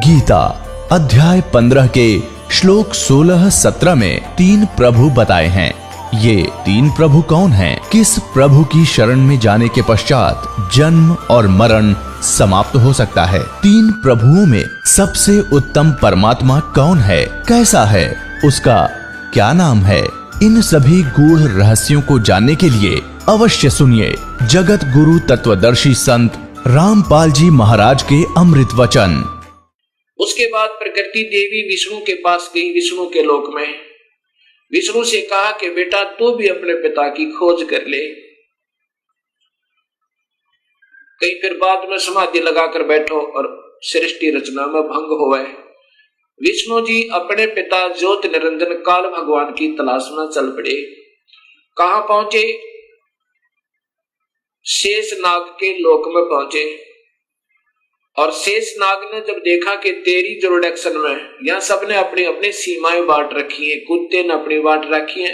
गीता अध्याय 15 के श्लोक 16-17 में 3 प्रभु बताए हैं। ये 3 प्रभु कौन हैं? किस प्रभु की शरण में जाने के पश्चात जन्म और मरण समाप्त हो सकता है? 3 प्रभुओं में सबसे उत्तम परमात्मा कौन है? कैसा है? उसका क्या नाम है? इन सभी गूढ़ रहस्यों को जानने के लिए अवश्य सुनिए जगत गुरु तत्वदर्शी संत रामपाल जी महाराज के अमृत वचन। उसके बाद प्रकृति देवी विष्णु के पास गई, विष्णु के लोक में। विष्णु से कहा कि बेटा तू भी अपने पिता की खोज कर ले। कहीं फिर बाद में समाधि लगाकर बैठो और सृष्टि रचना में भंग होवे। विष्णु जी अपने पिता ज्योत निरंजन काल भगवान की तलाश में चल पड़े। कहां पहुंचे? शेषनाग के लोक में पहुंचे। और शेषनाग ने जब देखा कि तेरी जुरिडक्शन में यहाँ सबने अपनी अपनी सीमाएं बांट रखी हैं, कुत्ते ने अपनी बांट रखी है,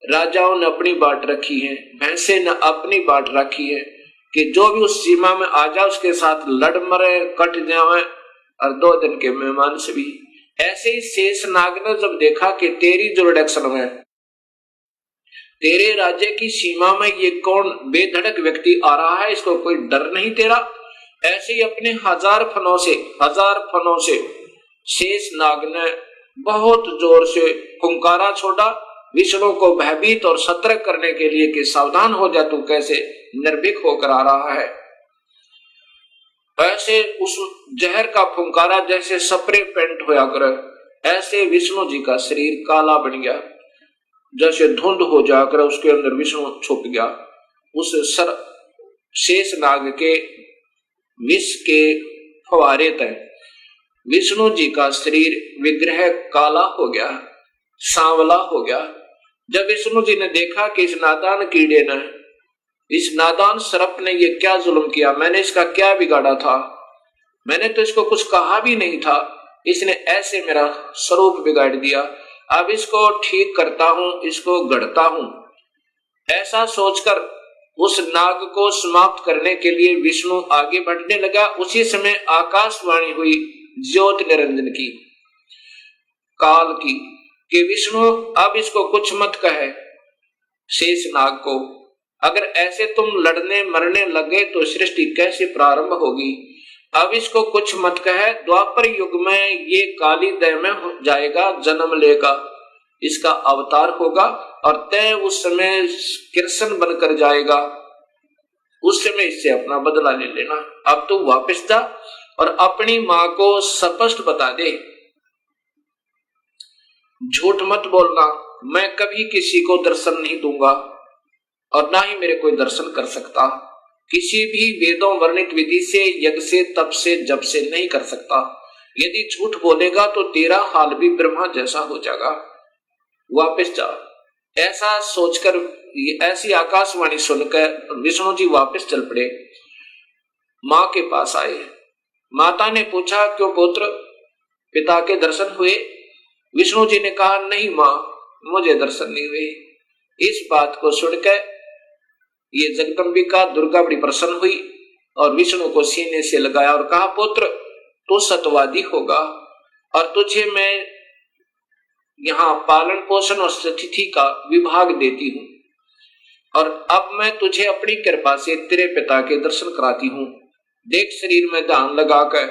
राजाओं ने अपनी बांट रखी है, भैंसे ने अपनी बांट रखी है कि जो भी उस सीमा में आ जाए उसके साथ लड़ मरे, कट जाए और 2 दिन के मेहमान से भी। ऐसे ही शेषनाग ने जब देखा कि तेरी जुरिडक्शन में, तेरे राज्य की सीमा में ये कौन बेधड़क व्यक्ति आ रहा है, इसको कोई डर नहीं तेरा। ऐसे ही अपने 1000 फनों से शेषनाग ने बहुत जोर से फुंकारा छोड़ा विष्णु को भयभीत और सतर्क करने के लिए कि सावधान हो जा, तू कैसे निर्भीक होकर आ रहा है। ऐसे उस जहर का फुंकारा जैसे स्प्रे पेंट होया करे, ऐसे विष्णु जी का शरीर काला बन गया, जैसे धुंध हो जाकर उसके अंदर विष्णु छुप गया। उस शेषनाग के विष के फवारे तक विष्णु जी का शरीर विग्रह काला हो गया, सांवला हो गया। जब विष्णु जी ने देखा कि इस नादान कीड़े ने, इस नादान सर्प ने ये क्या जुल्म किया, मैंने इसका क्या बिगाड़ा था, मैंने तो इसको कुछ कहा भी नहीं था, इसने ऐसे मेरा स्वरूप बिगाड़ दिया, अब इसको ठीक करता हूं, इसको गढ़ता हूं। ऐसा सोचकर उस नाग को समाप्त करने के लिए विष्णु आगे बढ़ने लगा। उसी समय आकाशवाणी हुई ज्योत निरंजन की, काल की, कि विष्णु अब इसको कुछ मत कहे शेषनाग को, अगर ऐसे तुम लड़ने मरने लगे तो सृष्टि कैसे प्रारंभ होगी। अब इसको कुछ मत कहे, द्वापर युग में ये काली देह में हो जाएगा, जन्म लेगा, इसका अवतार होगा और तय उस समय कृष्ण बनकर जाएगा, उस समय इससे अपना बदला ले लेना। अब तू वापस जा और अपनी मां को स्पष्ट बता दे, झूठ मत बोलना, मैं कभी किसी को दर्शन नहीं दूंगा और ना ही मेरे कोई दर्शन कर सकता, किसी भी वेदों वर्णित विधि से, यज्ञ से, तप से, जप से नहीं कर सकता। यदि झूठ बोलेगा तो तेरा हाल भी ब्रह्मा जैसा हो जाएगा, वापस जा। ऐसा सोचकर, ऐसी आकाशवाणी सुनकर विष्णु जी वापस चल पड़े, मां के पास आए। माता ने पूछा, क्यों पुत्र, पिता के दर्शन हुए? विष्णु जी ने कहा, नहीं मां, मुझे दर्शन नहीं हुए। इस बात को सुनकर ये जगदम्बिका दुर्गा बड़ी प्रसन्न हुई और विष्णु को सीने से लगाया और कहा, पुत्र तू सत्यवादी होगा और तुझे मैं यहाँ पालन पोषण और स्थिति का विभाग देती हूँ और अब मैं तुझे अपनी कृपा से तेरे पिता के दर्शन कराती हूँ। देख शरीर में ध्यान लगाकर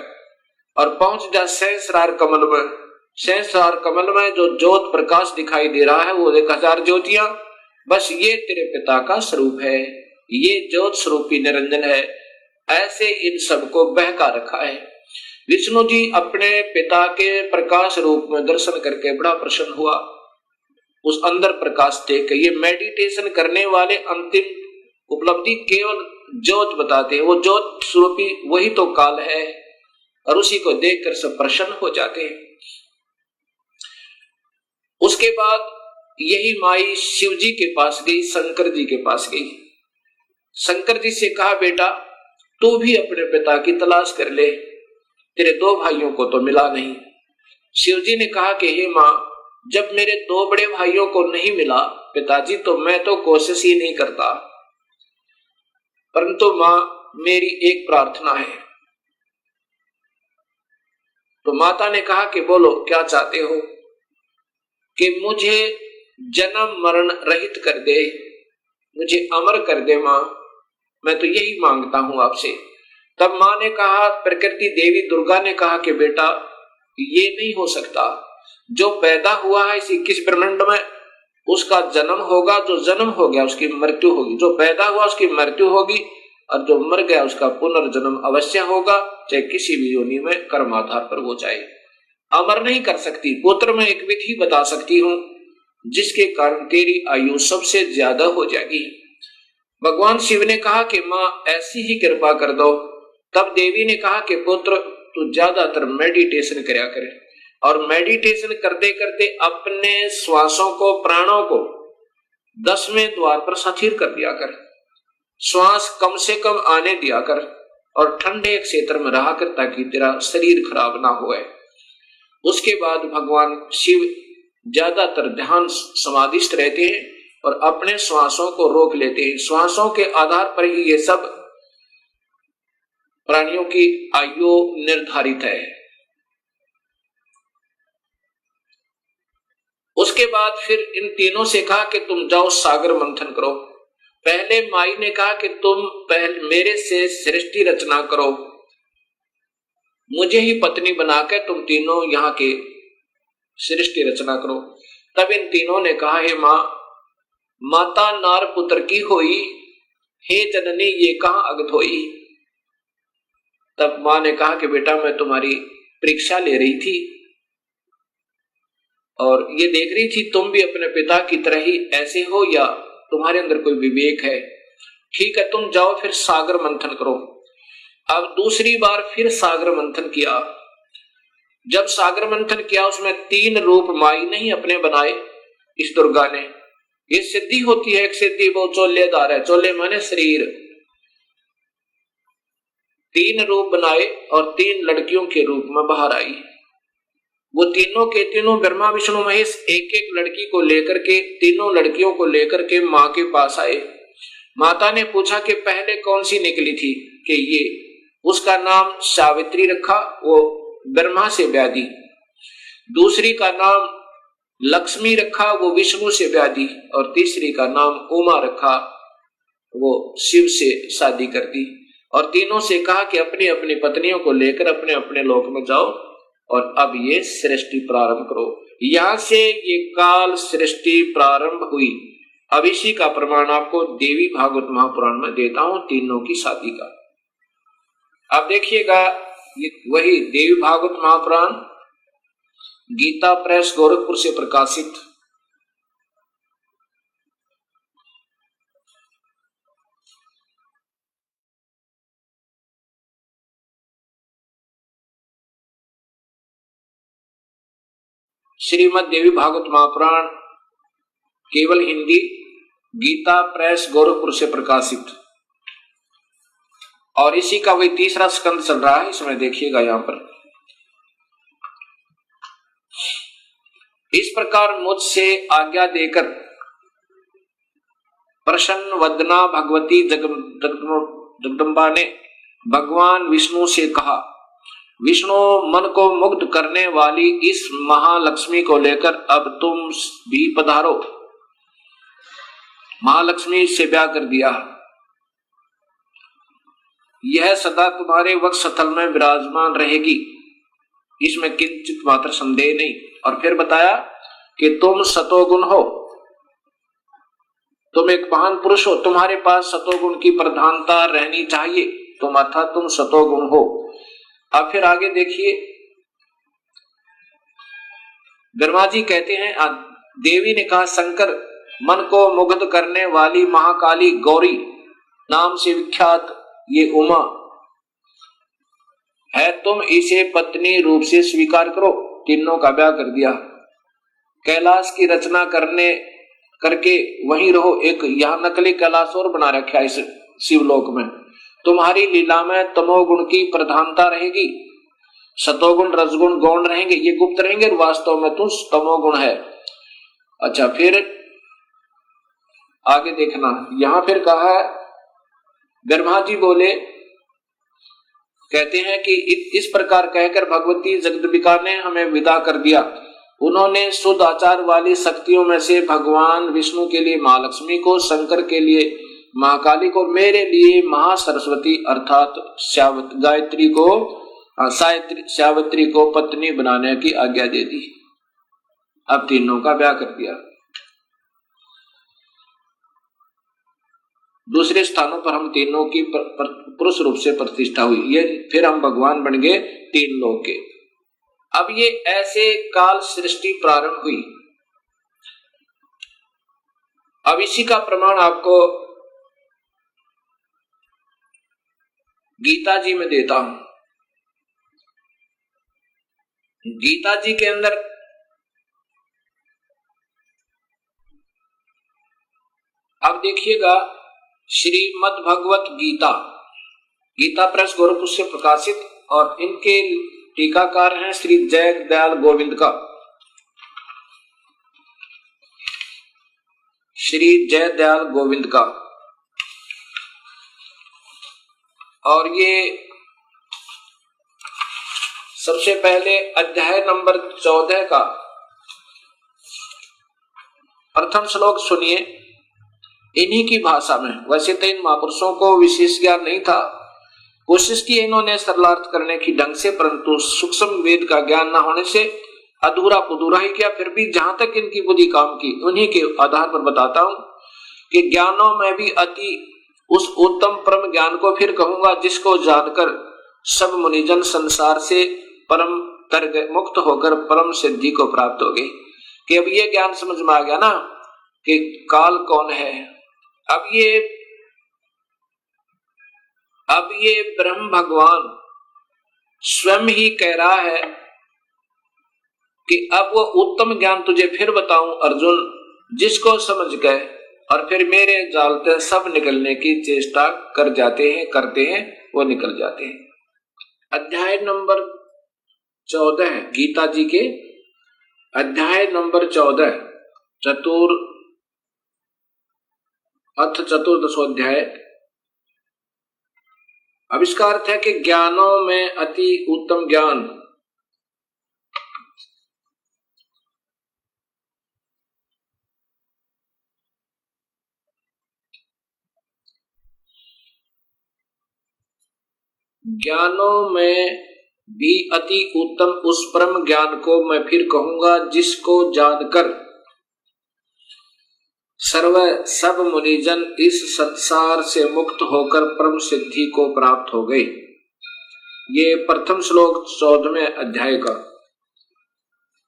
और पहुंच जा सहस्रार कमल में। सहस्रार कमल में जो ज्योत प्रकाश दिखाई दे रहा है वो 1000 ज्योतियां, बस ये तेरे पिता का स्वरूप है, ये ज्योत स्वरूपी निरंजन है। ऐसे इन सबको बहका रखा है। विष्णु जी अपने पिता के प्रकाश रूप में दर्शन करके बड़ा प्रसन्न हुआ। उस अंदर प्रकाश देख के, ये मेडिटेशन करने वाले अंतिम उपलब्धि केवल ज्योत बताते हैं, वो ज्योत स्वरूपी वही तो काल है और उसी को देखकर सब प्रसन्न हो जाते हैं। उसके बाद यही माई शिव जी के पास गई, शंकर जी के पास गई। शंकर जी से कहा, बेटा तू भी अपने पिता की तलाश कर ले, तेरे 2 भाइयों को तो मिला नहीं। शिव जी ने कहा कि हे मां, जब मेरे 2 बड़े भाइयों को नहीं मिला पिताजी, तो मैं तो कोशिश ही नहीं करता, परंतु मां मेरी एक प्रार्थना है, तो माता ने कहा कि बोलो क्या चाहते हो? कि मुझे जन्म मरण रहित कर दे, मुझे अमर कर दे माँ, मैं तो यही मांगता हूं आपसे। तब माँ ने कहा, प्रकृति देवी दुर्गा ने कहा कि बेटा ये नहीं हो सकता, जो पैदा हुआ है इस 21 ब्रह्मांड में उसका जन्म होगा, जो जन्म हो गया उसकी मृत्यु होगी, जो पैदा हुआ उसकी मृत्यु होगी, और जो मर गया उसका पुनर्जन्म अवश्य होगा, चाहे किसी भी योनि में कर्म आधार पर हो जाए। अमर नहीं कर सकती। पुत्र में एक विधि बता सकती हूं जिसके कारण तेरी आयु सबसे ज्यादा हो जाएगी। भगवान शिव ने कहा कि माँ ऐसी ही कृपा कर दो। तब देवी ने कहा कि पुत्र तू ज्यादातर मेडिटेशन करया करे, और मेडिटेशन करते करते अपने श्वासों को, प्राणों को 10वें द्वार पर स्थिर कर दिया कर, श्वास कम से कम आने दिया कर, और ठंडे क्षेत्र में रहा कर ताकि तेरा शरीर खराब ना होए। उसके बाद भगवान शिव ज्यादातर ध्यान समाधिस्थ रहते हैं और अपने श्वासों को रोक लेते हैं। श्वासों के आधार पर ही ये सब प्राणियों की आयु निर्धारित है। उसके बाद फिर इन तीनों से कहा कि तुम जाओ सागर मंथन करो। पहले माई ने कहा कि तुम पहले मेरे से सृष्टि रचना करो, मुझे ही पत्नी बनाकर तुम तीनों यहाँ के सृष्टि रचना करो। तब इन तीनों ने कहा, हे माँ, माता नार पुत्र की होई, हे जननी ये कहां अगत होई। तब माँ ने कहा कि बेटा मैं तुम्हारी परीक्षा ले रही थी और ये देख रही थी तुम भी अपने पिता की तरह ही ऐसे हो या तुम्हारे अंदर कोई विवेक है। ठीक है, तुम जाओ फिर सागर मंथन करो। अब दूसरी बार फिर सागर मंथन किया। जब सागर मंथन किया उसमें 3 रूप माई नहीं अपने बनाए इस दुर्गा ने। ये सिद्धि होती है, एक सिद्धि वो चोलेदार है, चोले माने शरीर। 3 रूप बनाए और 3 लड़कियों के रूप में बाहर आई। वो तीनों के तीनों ब्रह्मा विष्णु महेश एक एक लड़की को लेकर के, तीनों लड़कियों को लेकर के माँ के पास आए। माता ने पूछा कि पहले कौन सी निकली थी? कि ये, उसका नाम सावित्री रखा, वो ब्रह्मा से ब्याह। दूसरी का नाम लक्ष्मी रखा, वो विष्णु से ब्याह। और तीसरी का नाम उमा रखा, वो शिव से शादी कर दी। और तीनों से कहा कि अपनी अपनी पत्नियों को लेकर अपने अपने लोक में जाओ और अब ये सृष्टि प्रारंभ करो। यहां से ये काल सृष्टि प्रारंभ हुई। अब इसी का प्रमाण आपको देवी भागवत महापुराण में देता हूं, तीनों की शादी का। अब देखिएगा, ये वही देवी भागवत महापुराण गीता प्रेस गोरखपुर से प्रकाशित। श्रीमद् देवी भागवत महापुराण केवल हिंदी, गीता प्रेस गोरखपुर से प्रकाशित। और इसी का वही तीसरा स्कंद चल रहा है। इसमें देखिएगा यहां पर, इस प्रकार मुझसे आज्ञा देकर प्रसन्न वदना भगवती जगदम्बा ने भगवान विष्णु से कहा, विष्णु मन को मुग्ध करने वाली इस महालक्ष्मी को लेकर अब तुम भी पधारो। महालक्ष्मी से ब्याह कर दिया। यह सदा तुम्हारे वक्षस्थल में विराजमान रहेगी, इसमें किंचित मात्र संदेह नहीं। और फिर बताया कि तुम सतोगुण हो, तुम एक महान पुरुष हो, तुम्हारे पास सतोगुण की प्रधानता रहनी चाहिए, तुम सतोगुण हो। अब फिर आगे देखिए, ब्रह्मा जी कहते हैं, देवी ने कहा, शंकर मन को मुग्ध करने वाली महाकाली गौरी नाम से विख्यात ये उमा है, तुम इसे पत्नी रूप से स्वीकार करो। तीनों का ब्याह कर दिया। कैलाश की रचना करके वहीं रहो। एक यहाँ नकली कैलाश और बना रखा है इस शिवलोक में। तुम्हारी लीला में तमोगुण की प्रधानता रहेगी, सतोगुण रजगुण गौण रहेंगे, ये गुप्त रहेंगे, वास्तव में तुम तमोगुण है। अच्छा, फिर आगे देखना, यहां फिर कहा ब्रह्मा जी बोले कहते हैं कि इस प्रकार कहकर भगवती जगदम्बिका ने हमें विदा कर दिया। उन्होंने शुद्ध आचार वाली शक्तियों में से भगवान विष्णु के लिए महालक्ष्मी को, शंकर के लिए महाकाली को, मेरे लिए महासरस्वती अर्थात सावित्री को पत्नी बनाने की आज्ञा दे दी। अब तीनों का ब्याह कर दिया। दूसरे स्थानों पर हम तीनों की पुरुष रूप से प्रतिष्ठा हुई। ये फिर हम भगवान बन गए तीन लोग के। अब ये ऐसे काल सृष्टि प्रारंभ हुई। अब इसी का प्रमाण आपको गीता जी में देता हूं। गीता जी के अंदर अब देखिएगा, श्रीमद् भगवत गीता, गीता प्रेस गोरखपुर से प्रकाशित, और इनके टीकाकार हैं श्री जय दयाल गोविंद का, श्री जय दयाल गोविंद का। और ये सबसे पहले अध्याय नंबर 14 का प्रथम श्लोक सुनिए इन्हीं की भाषा में। वैसे तो इन महापुरुषों को विशेष ज्ञान नहीं था, कोशिश की इन्होंने सरलार्थ करने की ढंग से, परंतु सूक्ष्म वेद का ज्ञान न होने से अधूरा पुधूरा ही किया। फिर भी जहां तक इनकी बुद्धि काम की उन्हीं के आधार पर बताता हूं कि ज्ञानों में भी अति उस उत्तम परम ज्ञान को फिर कहूंगा जिसको जानकर सब मुनिजन संसार से परम तर गए, मुक्त होकर परम सिद्धि को प्राप्त हो गए। कि अब ये ज्ञान समझ में आ गया ना कि काल कौन है। अब ये ब्रह्म भगवान स्वयं ही कह रहा है कि अब वो उत्तम ज्ञान तुझे फिर बताऊं अर्जुन, जिसको समझ गए और फिर मेरे जालते सब निकलने की चेष्टा करते हैं, वो निकल जाते हैं। अध्याय नंबर 14 है गीता जी के, अध्याय नंबर 14, चतुर्दशोध्याय। अब इसका अर्थ है कि ज्ञानों में अति उत्तम ज्ञान। ज्ञानों में भी अति उत्तम उस परम ज्ञान को मैं फिर कहूंगा जिसको जानकर सब मुनिजन इस संसार से मुक्त होकर परम सिद्धि को प्राप्त हो गए। ये प्रथम श्लोक 14वें अध्याय का।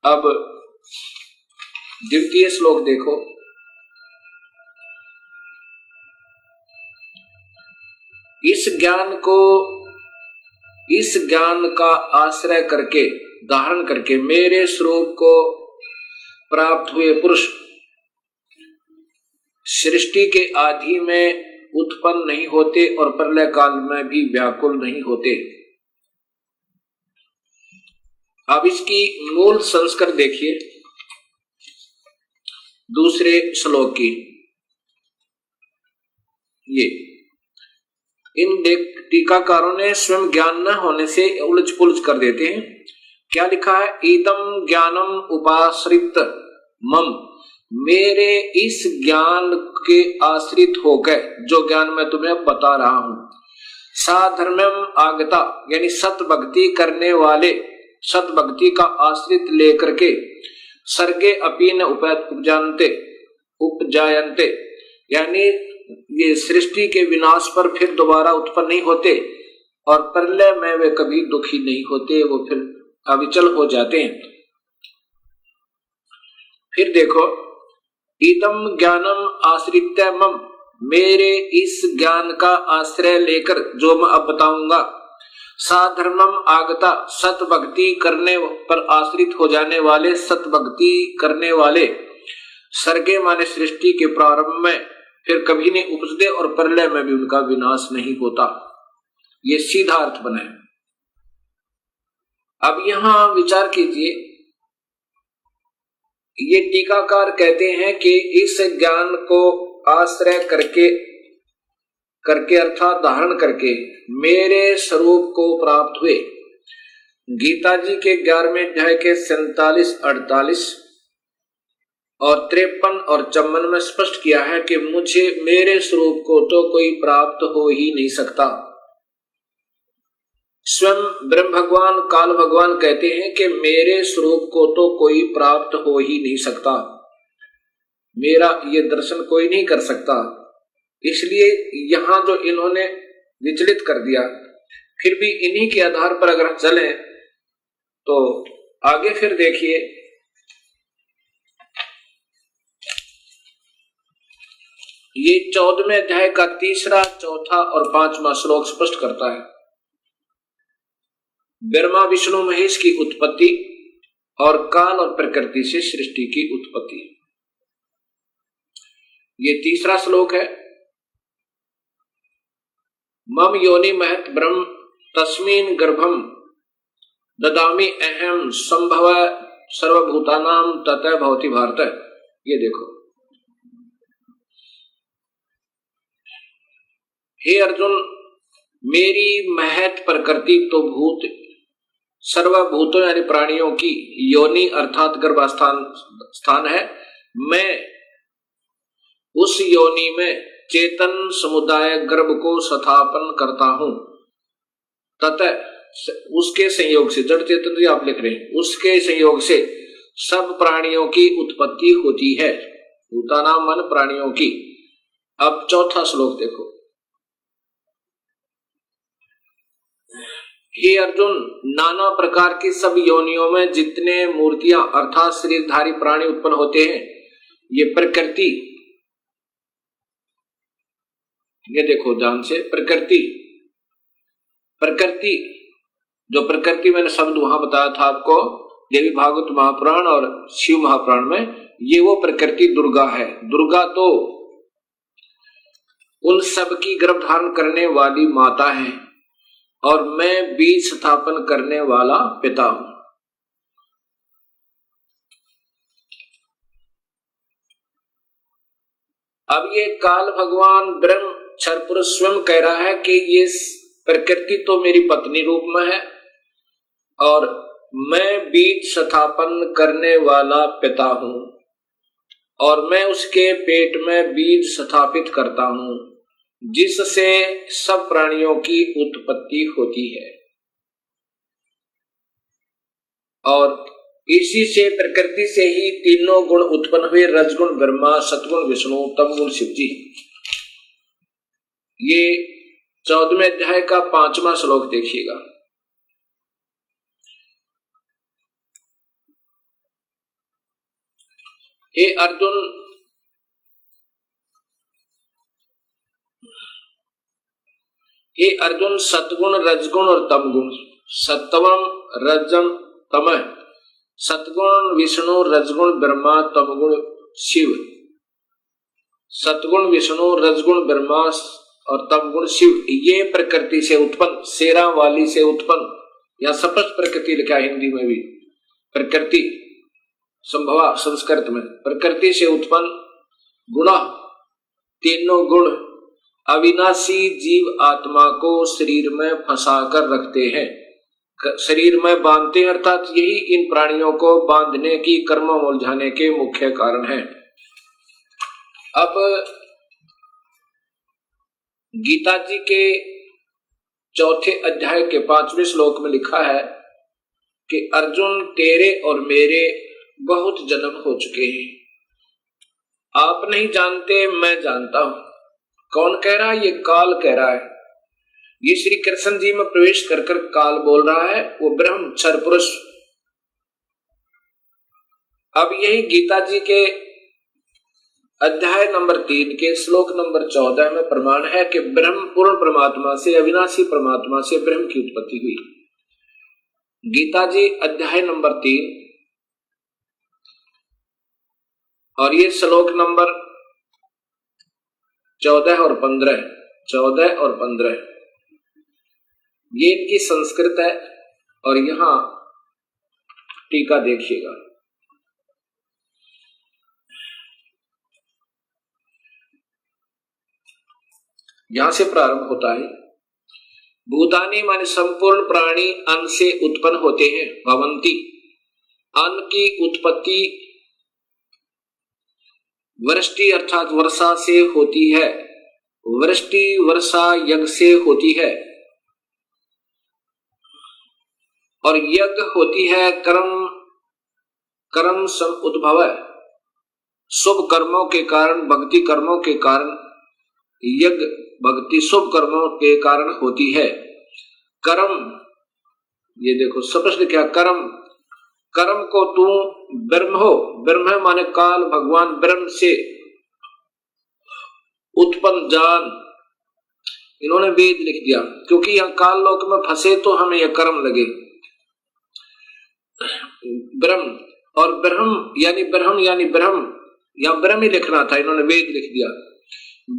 अब द्वितीय श्लोक देखो। इस ज्ञान का आश्रय करके, धारण करके मेरे स्वरूप को प्राप्त हुए पुरुष सृष्टि के आदि में उत्पन्न नहीं होते और प्रलय काल में भी व्याकुल नहीं होते। अब इसकी मूल संस्कार देखिए दूसरे श्लोक की। ये इन टीकाकारों ने स्वयं ज्ञान न होने से उलझ पुलझ कर देते हैं। क्या लिखा है? इदम ज्ञानम उपाश्रित मम, मेरे इस ज्ञान के आश्रित होकर, जो ज्ञान मैं तुम्हें बता रहा हूं, साधर्म्यम आगता, यानी सत भक्ति करने वाले, सत भक्ति का आश्रित लेकर के, सर्गे अपीन उपजायन्ते, यानी ये सृष्टि के विनाश पर फिर दोबारा उत्पन्न नहीं होते और प्रलय में वे कभी दुखी नहीं होते, वो फिर अविचल हो जाते हैं। फिर देखो, इदम ज्ञानम आश्रित्य मम, मेरे इस ज्ञान का आश्रय लेकर जो मैं अब बताऊंगा, साधर्मम आगता, सत भक्ति करने पर आश्रित हो जाने वाले, सत भक्ति करने वाले, सर्गे माने सृष्टि के प्रारंभ में फिर कभी नहीं उपजते और प्रलय में भी उनका विनाश नहीं होता। ये सीधा अर्थ बना है। अब यहां विचार कीजिए, ये टीकाकार कहते हैं कि इस ज्ञान को आश्रय करके करके अर्थात धारण करके मेरे स्वरूप को प्राप्त हुए। गीता जी के 11वें अध्याय के 47, 48 और 53 और 54 में स्पष्ट किया है कि मुझे मेरे स्वरूप को तो कोई प्राप्त हो ही नहीं सकता। स्वयं ब्रह्म भगवान काल भगवान कहते हैं कि मेरे स्वरूप को तो कोई प्राप्त हो ही नहीं सकता, मेरा ये दर्शन कोई नहीं कर सकता। इसलिए यहां जो इन्होंने विचलित कर दिया, फिर भी इन्हीं के आधार पर अगर चलें तो आगे फिर देखिए, ये 14वें अध्याय का 3रा, 4था और 5वां श्लोक स्पष्ट करता है ब्रह्मा विष्णु महेश की उत्पत्ति और काल और प्रकृति से सृष्टि की उत्पत्ति। ये 3रा श्लोक है। मम योनि महत ब्रह्म तस्मिन् गर्भम ददामि अहम संभव सर्वभूतानां ततः भवति भारत। ये देखो, हे अर्जुन, मेरी महत प्रकृति तो भूत सर्वभूतों यानी प्राणियों की योनि अर्थात गर्भास्थान है। मैं उस योनि में चेतन समुदाय गर्भ को स्थापन करता हूं, ततः उसके संयोग से, जड़ चेतन जो आप लिख रहे हैं, उसके संयोग से सब प्राणियों की उत्पत्ति होती है। भूतानां मन प्राणियों की। अब 4था श्लोक देखो, हे अर्जुन, नाना प्रकार की सब योनियों में जितने मूर्तियां अर्थात शरीरधारी प्राणी उत्पन्न होते हैं, ये प्रकृति, ये देखो ध्यान से, प्रकृति जो प्रकृति मैंने शब्द वहां बताया था आपको देवी भागवत महापुराण और शिव महापुराण में, ये वो प्रकृति दुर्गा है। दुर्गा तो उन सब की गर्भ धारण करने वाली माता है और मैं बीज स्थापन करने वाला पिता हूं। अब ये काल भगवान ब्रह्म क्षर पुरुष स्वयं कह रहा है कि ये प्रकृति तो मेरी पत्नी रूप में है और मैं बीज स्थापन करने वाला पिता हूं और मैं उसके पेट में बीज स्थापित करता हूं जिससे सब प्राणियों की उत्पत्ति होती है और इसी से प्रकृति से ही तीनों गुण उत्पन्न हुए, रजगुण ब्रह्मा, सतगुण विष्णु, तमगुण शिव जी। ये 14वें अध्याय का 5वां श्लोक देखिएगा। हे अर्जुन, हे अर्जुन, सतगुण रजगुण और तमगुण, सत्वम रजम तमः, सतगुण विष्णु, रजगुण ब्रह्मा, तमगुण शिव। सतगुण विष्णु, रजगुण ब्रह्मा और तमगुण शिव, ये प्रकृति से उत्पन्न, शेरा वाली से उत्पन्न, या स्पष्ट प्रकृति लिखा है हिंदी में भी, प्रकृति संभवा संस्कृत में, प्रकृति से उत्पन्न गुण, तीनों गुण अविनाशी जीव आत्मा को शरीर में फंसा कर रखते हैं, शरीर में बांधते हैं, अर्थात यही इन प्राणियों को बांधने की, कर्म उलझाने के मुख्य कारण है। अब गीता जी के 4थे अध्याय के 5वें श्लोक में लिखा है कि अर्जुन, तेरे और मेरे बहुत जन्म हो चुके हैं, आप नहीं जानते, मैं जानता हूं। कौन कह रहा है? ये काल कह रहा है। ये श्री कृष्ण जी में प्रवेश कर कर काल बोल रहा है, वो ब्रह्म क्षर पुरुष। अब यही गीता जी के अध्याय नंबर 3 के श्लोक नंबर 14 में प्रमाण है कि ब्रह्म पूर्ण परमात्मा से, अविनाशी परमात्मा से ब्रह्म की उत्पत्ति हुई। गीता जी अध्याय नंबर 3 और ये श्लोक नंबर 14 और 15, 14 और 15, ये इनकी संस्कृत है और यहां टीका देखिएगा। यहां से प्रारंभ होता है। भूतानी माने संपूर्ण प्राणी अन्न से उत्पन्न होते हैं। भवंती, अन्न की उत्पत्ति वृष्टि अर्थात वर्षा से होती है। वृष्टि वर्षा यज्ञ से होती है और यज्ञ होती है कर्म सम उद्भव, शुभ कर्मों के कारण, भक्ति कर्मों के कारण। यज्ञ भक्ति शुभ कर्मों के कारण होती है। कर्म, ये देखो स्पष्ट क्या, कर्म को तू ब्रह्म हो, ब्रह्म माने काल, भगवान ब्रह्म से उत्पन्न जान। इन्होंने वेद लिख दिया क्योंकि यहां काल लोक में फंसे तो हमें यह कर्म लगे। ब्रह्म और ब्रह्म यानी या ब्रह्म ही लिखना था, इन्होंने वेद लिख दिया।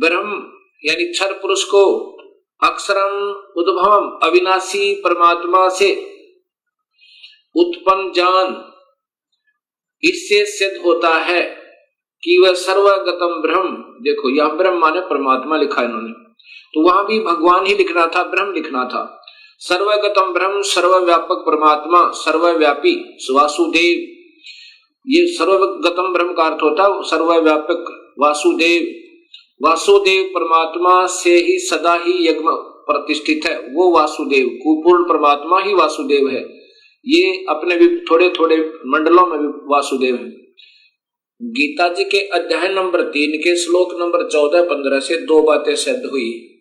ब्रह्म यानी क्षर पुरुष को अक्षरम उद्भवम अविनाशी परमात्मा से उत्पन्न जान, इससे सिद्ध होता है कि वह सर्वगतम ब्रह्म। देखो यहां ब्रह्म माने परमात्मा लिखा इन्होंने, तो वहां भी भगवान ही लिखना था, ब्रह्म लिखना था। सर्वगतम ब्रह्म, सर्वव्यापक परमात्मा, सर्वव्यापी वासुदेव। ये सर्वगतम ब्रह्म का अर्थ होता है सर्वव्यापक वासुदेव। वासुदेव परमात्मा से ही सदा ही यज्ञ प्रतिष्ठित है। वो वासुदेव, पूर्ण परमात्मा ही वासुदेव है। ये अपने भी थोड़े थोड़े मंडलों में भी वासुदेव है। गीता जी के अध्याय नंबर 3 के श्लोक नंबर 14-15 से दो बातें सिद्ध हुई।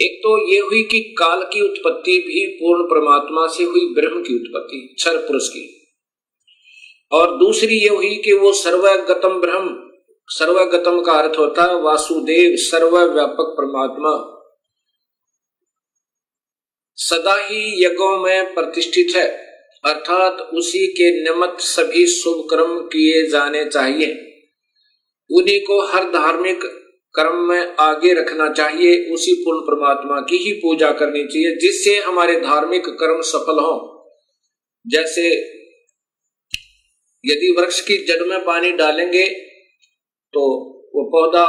एक तो ये हुई कि काल की उत्पत्ति भी पूर्ण परमात्मा से हुई, ब्रह्म की उत्पत्ति क्षर पुरुष की। और दूसरी ये हुई कि वो सर्वगतम ब्रह्म, सर्वगतम का अर्थ होता है वासुदेव, सर्वव्यापक परमात्मा, सदा ही यज्ञों में प्रतिष्ठित है, अर्थात उसी के निमित्त सभी शुभ कर्म किए जाने चाहिए। उन्हीं को हर धार्मिक कर्म में आगे रखना चाहिए। उसी पूर्ण परमात्मा की ही पूजा करनी चाहिए जिससे हमारे धार्मिक कर्म सफल हों। जैसे यदि वृक्ष की जड़ में पानी डालेंगे तो वो पौधा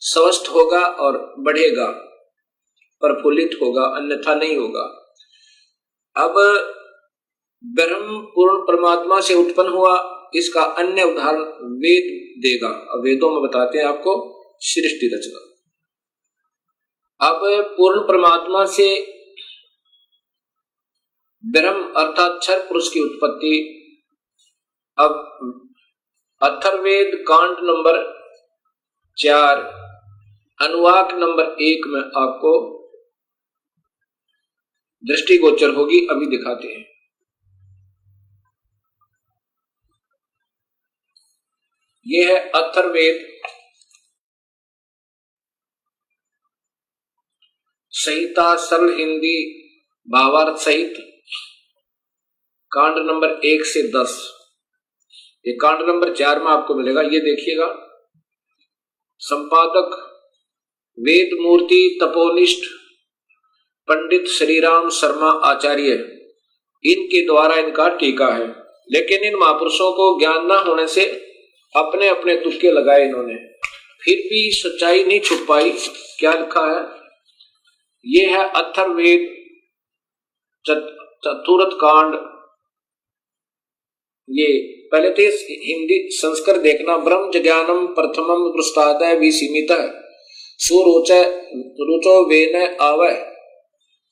स्वस्थ होगा और बढ़ेगा, प्रफुल्लित होगा, अन्यथा नहीं होगा। अब ब्रह्म पूर्ण परमात्मा से उत्पन्न हुआ, इसका अन्य उदाहरण वेद देगा। अब वेदों में बताते हैं आपको सृष्टि रचना। अब पूर्ण परमात्मा से ब्रह्म अर्थात क्षर पुरुष की उत्पत्ति। अब अथर्ववेद कांड नंबर 4 अनुवाक नंबर 1 में आपको दृष्टिगोचर होगी। अभी दिखाते हैं। यह है अथर्ववेद संहिता, सरल हिंदी भावार्थ सहित, कांड नंबर 1 से 10। ये कांड नंबर 4 में आपको मिलेगा। ये देखिएगा, संपादक वेद मूर्ति तपोनिष्ठ पंडित श्रीराम शर्मा आचार्य, इनके द्वारा इनका टीका है। लेकिन इन महापुरुषों को ज्ञान न होने से अपने अपने तुक्के लगाए इन्होंने, फिर भी सच्चाई नहीं छुप पाई। क्या लिखा है? ये है अथर्ववेद चतुर्थ कांड। ये पहले तो हिंदी संस्कृत देखना। ब्रह्म ज्ञानम प्रथमम पृष्ठादय विसीमितः सुरुचो वेन आवै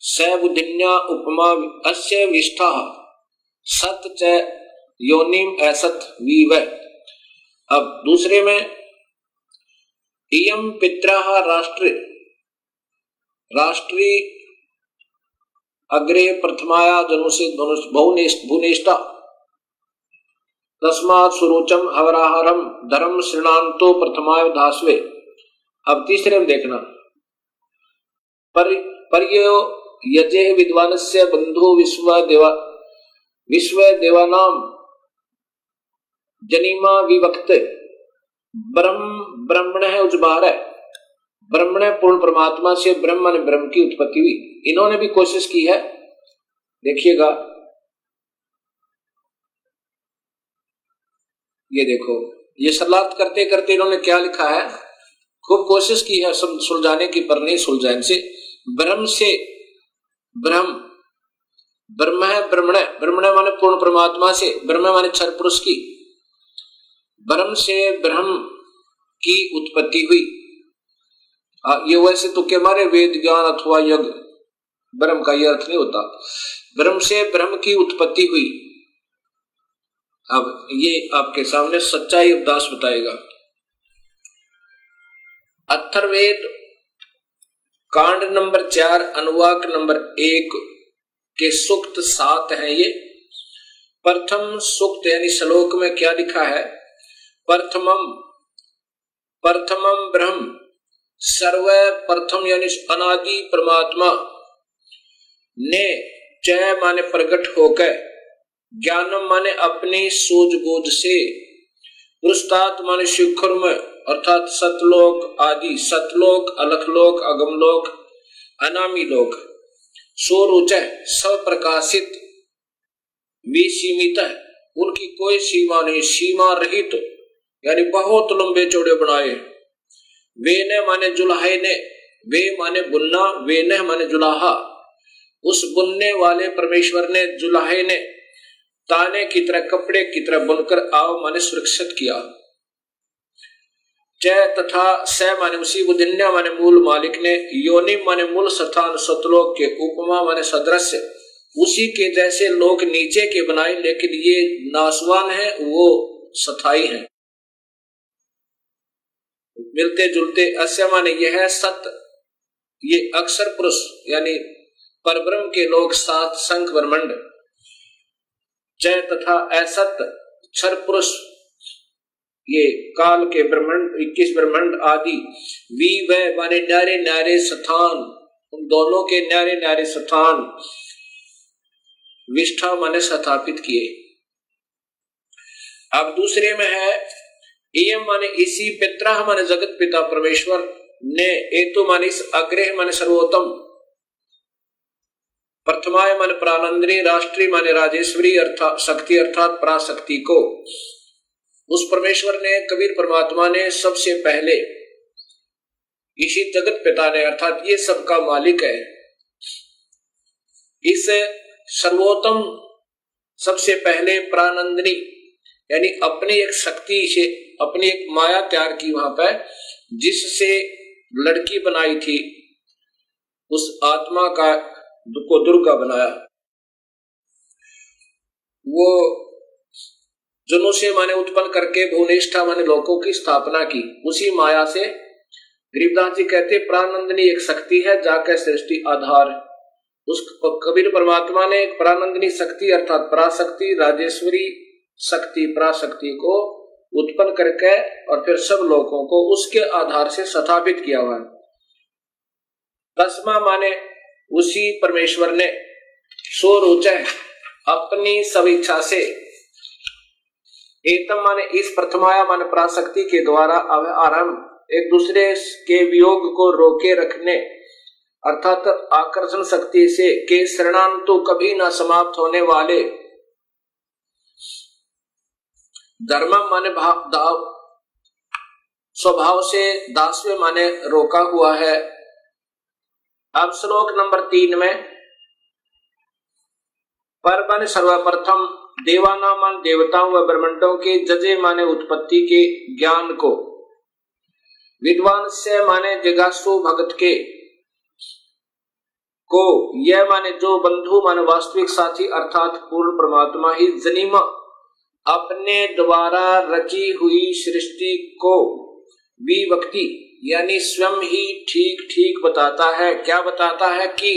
स बुद्धिन्या उपमा अस्य विष्ठा सत च योनिम असत वीव। अब दूसरे में इयम पित्राः राष्ट्री अग्रे प्रथमाया जनुषे भुवनेष्टा तस्मात् सुरुचम हवराहरम धर्म श्रृणान्तो प्रथमाय धास्वे। अब तीसरे में देखना, पर्यो यजे विद्वानस्य बंधु विश्व देवानाम जनिमा विवक्त ब्रह्मण है उजबार है। ब्रह्मण पूर्ण परमात्मा से ब्रह्म ने ब्रह्म की उत्पत्ति हुई। इन्होंने भी कोशिश की है, देखिएगा। ये देखो, ये शरणार्थ करते करते इन्होंने क्या लिखा है? खूब कोशिश की है सुलझाने की, पर नहीं सुलझा इनसे। ब्रह्म से ब्रह्म, ब्रह्म है ब्रह्मण, ब्रह्मण माने पूर्ण परमात्मा से, ब्रह्म माने क्षर पुरुष की, ब्रह्म से ब्रह्म की उत्पत्ति हुई। ये वैसे तो क्या मारे वेद ज्ञान अथवा यज्ञ, ब्रह्म का यह अर्थ नहीं होता। ब्रह्म से ब्रह्म की उत्पत्ति हुई। अब ये आपके सामने सच्चाई अवदास बताएगा। अथर्ववेद कांड नंबर 4 अनुवाक नंबर 1 के सूक्त 7 हैं ये। प्रथम सूक्त यानी श्लोक में क्या लिखा है? प्रथमम ब्रह्म, सर्व प्रथम यानी अनादि परमात्मा ने जय माने प्रकट होकर, ज्ञानम माने अपनी सूझबूझ से, पुरुषार्थ माने शिखर में अर्थात सतलोक आदि, सतलोक, अलखलोक, अगमलोक, अनामी लोक, सोरुच सप्रकाशित, विसीमित, उनकी कोई सीमा नहीं, सीमा रहित यानी बहुत लंबे चौड़े बनाए। वे ने माने जुलाहे ने, वे माने बुनना, वे ने माने जुलाहा, उस बुनने वाले परमेश्वर ने, जुलाहे ने ताने की तरह, कपड़े की तरह बुनकर आव माने सुरक्षित किया। जय तथा स माने उसी, बुधिन्या माने मूल मालिक ने, योनि माने मूल स्थान सतलोक के, उपमा माने सदृश्य, उसी के जैसे लोक नीचे के बनाए, लेकिन ये नासवान है, वो स्थायी है, मिलते जुलते। अस्य माने यह है सत्य, ये अक्षर पुरुष यानी परब्रह्म के लोक 7 संख ब्रह्मांड। जय तथा असत्य क्षर पुरुष ये काल के ब्रह्मांड 21 ब्रह्मांड आदि। वी वह माने न्यारे न्यारे स्थान, उन दोनों के न्यारे न्यारे स्थान, विष्ठा माने स्थापित किए। अब दूसरे में है एयम माने इसी, पित्रा माने जगत पिता परमेश्वर ने, एतु माने इस, अग्रह माने सर्वोत्तम, प्रथमाय माने प्रानंदनी, राष्ट्रीय माने राजेश्वरी अर्थात शक्ति अर्थात पराशक्ति को, उस परमेश्वर ने, कबीर परमात्मा ने सबसे पहले, इसी जगत पिता ने अर्थात ये सबका मालिक है, इस सर्वोत्तम सबसे पहले प्रानंदनी यानी अपनी एक शक्ति से अपनी एक माया तैयार की वहां पर, जिससे लड़की बनाई थी, उस आत्मा को दुर्गा बनाया। वो जनु से माने उत्पन्न करके भुवनेष्ठा माने लोकों की स्थापना की, उसी माया से। गरीबदास जी कहते प्रानंदनी एक शक्ति है, जाकर सृष्टि आधार। उस कबीर परमात्मा ने एक प्रानंदनी शक्ति अर्थात पराशक्ति, राजेश्वरी शक्ति, पराशक्ति को उत्पन्न करके और फिर सब लोगों को उसके आधार से स्थापित किया हुआ। तस्मा माने उसी परमेश्वर ने, सोरुच अपनी स्वेच्छा से, एतम माने इस, प्रथमाया माने पराशक्ति के द्वारा आरंभ, एक दूसरे के वियोग को रोके रखने अर्थात आकर्षण शक्ति से, के शरणांतु कभी ना समाप्त होने वाले, धर्म माने भाव स्वभाव से, दासवे माने रोका हुआ है। अब श्लोक नंबर 3 में पर माने सर्वप्रथम, देवाना मान देवताओं व ब्रह्मांडों के, जजे माने उत्पत्ति के ज्ञान को, विद्वान से माने जिज्ञासु भगत के को, यह माने जो बंधु माने वास्तविक साथी अर्थात पूर्ण परमात्मा ही, जनिमा अपने द्वारा रची हुई सृष्टि को, विवक्ति यानी स्वयं ही ठीक ठीक बताता है। क्या बताता है? कि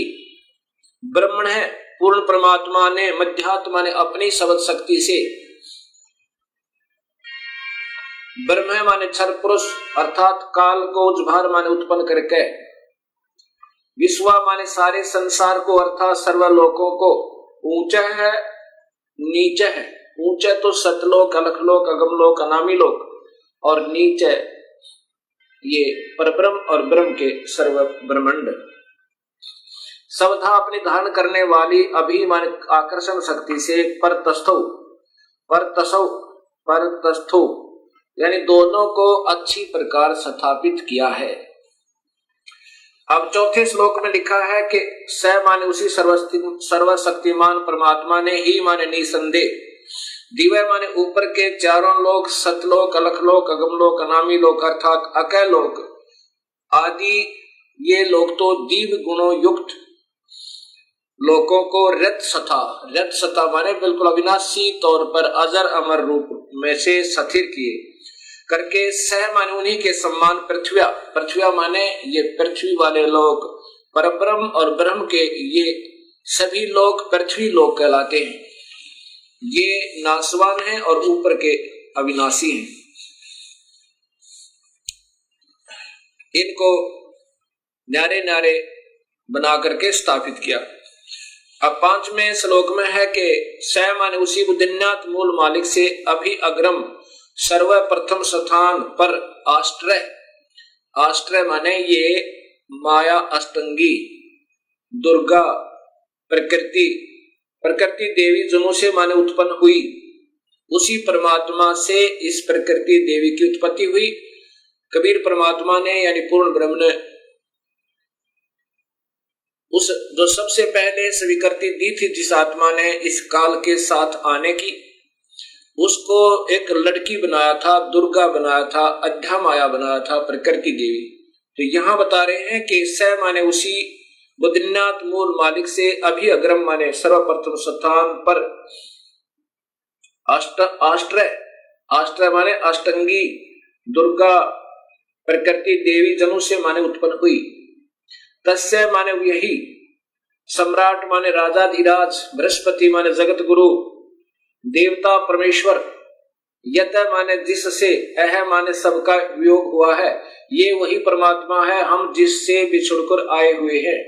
ब्रह्मण है, पूर्ण परमात्मा ने, मध्यात्मा ने अपनी शब्द शक्ति से, ब्रह्म माने क्षर पुरुष अर्थात काल को उज्भार माने उत्पन्न करके, विश्वा माने सारे संसार को अर्थात सर्वलोकों को, ऊंचा है नीचे है, ऊंचा तो सतलोक, अलखलोक, अगमलोक, अनामी लोक, और नीचे ये परब्रह्म और ब्रह्म के सर्व ब्रह्मांड। सवधा अपनी धारण करने वाली अभिमान आकर्षण शक्ति से, परतस्थो यानी दोनों को अच्छी प्रकार स्थापित किया है। अब चौथे श्लोक में लिखा है कि स माने उसी सर्वशक्तिमान परमात्मा ने ही माने निसंदेह दिव्य माने ऊपर के चारों लोक, सतलोक, अलखलोक, अगमलोक, अनामी लोक अर्थात अकय लोक आदि ये लोग तो दिव्य गुणों युक्त लोकों को रत सथा माने बिल्कुल अविनाशी तौर पर अजर अमर रूप में से स्थिर किए करके सह माने उन्हीं के सम्मान पृथ्व्या माने ये पृथ्वी वाले लोग परब्रह्म और ब्रह्म के ये सभी लोग पृथ्वी लोग कहलाते हैं। ये नासवान हैं और ऊपर के अविनाशी हैं। इनको न्यारे न्यारे बना करके स्थापित किया। अब 5वें श्लोक में है कि स माने उसी बुद्धिन्यात मूल मालिक से अभी अग्रम सर्वप्रथम स्थान पर आश्रय माने ये माया अष्टंगी दुर्गा प्रकृति देवी जुनू से माने उत्पन्न हुई, उसी परमात्मा से इस प्रकृति देवी की उत्पत्ति हुई। कबीर परमात्मा ने यानी पूर्ण ब्रह्म ने उस जो सबसे पहले स्वीकृति दी थी जिस आत्मा ने इस काल के साथ आने की, उसको एक लड़की बनाया था, दुर्गा बनाया था, अध्या माया बनाया था, प्रकृति देवी। तो यहाँ बता रहे हैं कि स माने उसी बुद्धिनाथ मूल मालिक से अभी अग्रम माने सर्वप्रथम स्थान पर आश्रय माने अष्टंगी दुर्गा प्रकृति देवी जनु से माने उत्पन्न हुई। तस्य माने यही सम्राट माने राजाधिराज, बृहस्पति माने जगत गुरु, देवता परमेश्वर, यत माने जिससे, अह माने सबका वियोग हुआ है, ये वही परमात्मा है हम जिससे बिछुड़कर आए हुए हैं।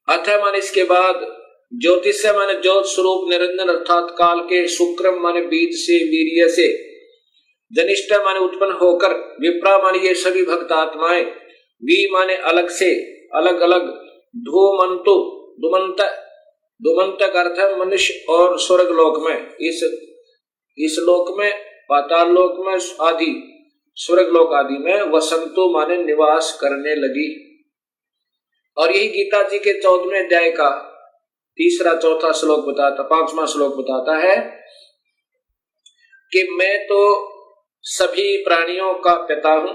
अथ माने इसके बाद ज्योतिष माने ज्योत स्वरूप निरंजन अर्थात काल के, शुक्रम माने बीज से, वीर्य से, जनिष्ठ माने उत्पन्न होकर, विप्रा माने ये सभी भक्त आत्माएं, वी माने अलग से अलग अलग, धूमंत का अर्थ है मनुष्य और स्वर्ग लोक में, इस लोक में, पाताल लोक में आदि, स्वर्ग लोक आदि में वसंतो माने निवास करने लगी। और यही गीता जी के 14वें अध्याय का 3-4 श्लोक बताता, 5वां श्लोक बताता है कि मैं तो सभी प्राणियों का पिता हूं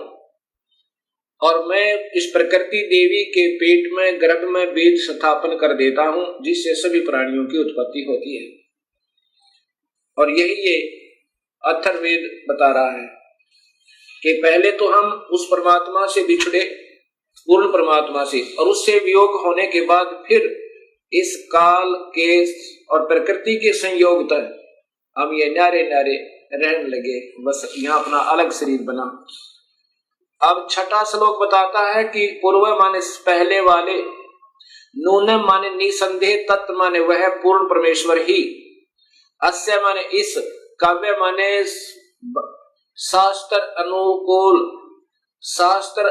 और मैं इस प्रकृति देवी के पेट में गर्भ में बीज स्थापन कर देता हूं जिससे सभी प्राणियों की उत्पत्ति होती है। और यही ये अथर्ववेद बता रहा है कि पहले तो हम उस परमात्मा से बिछड़े, पूर्ण परमात्मा से, और उससे वियोग होने के बाद फिर इस काल के और प्रकृति के संयोग तक हम ये न्यारे न्यारे रहने लगे, बस यहाँ अपना अलग शरीर बना। अब 6वां श्लोक बताता है कि पूर्व माने पहले वाले, नूनम माने निसंदेह, तत्व माने वह पूर्ण परमेश्वर ही, अस्य माने इस, काव्य माने शास्त्र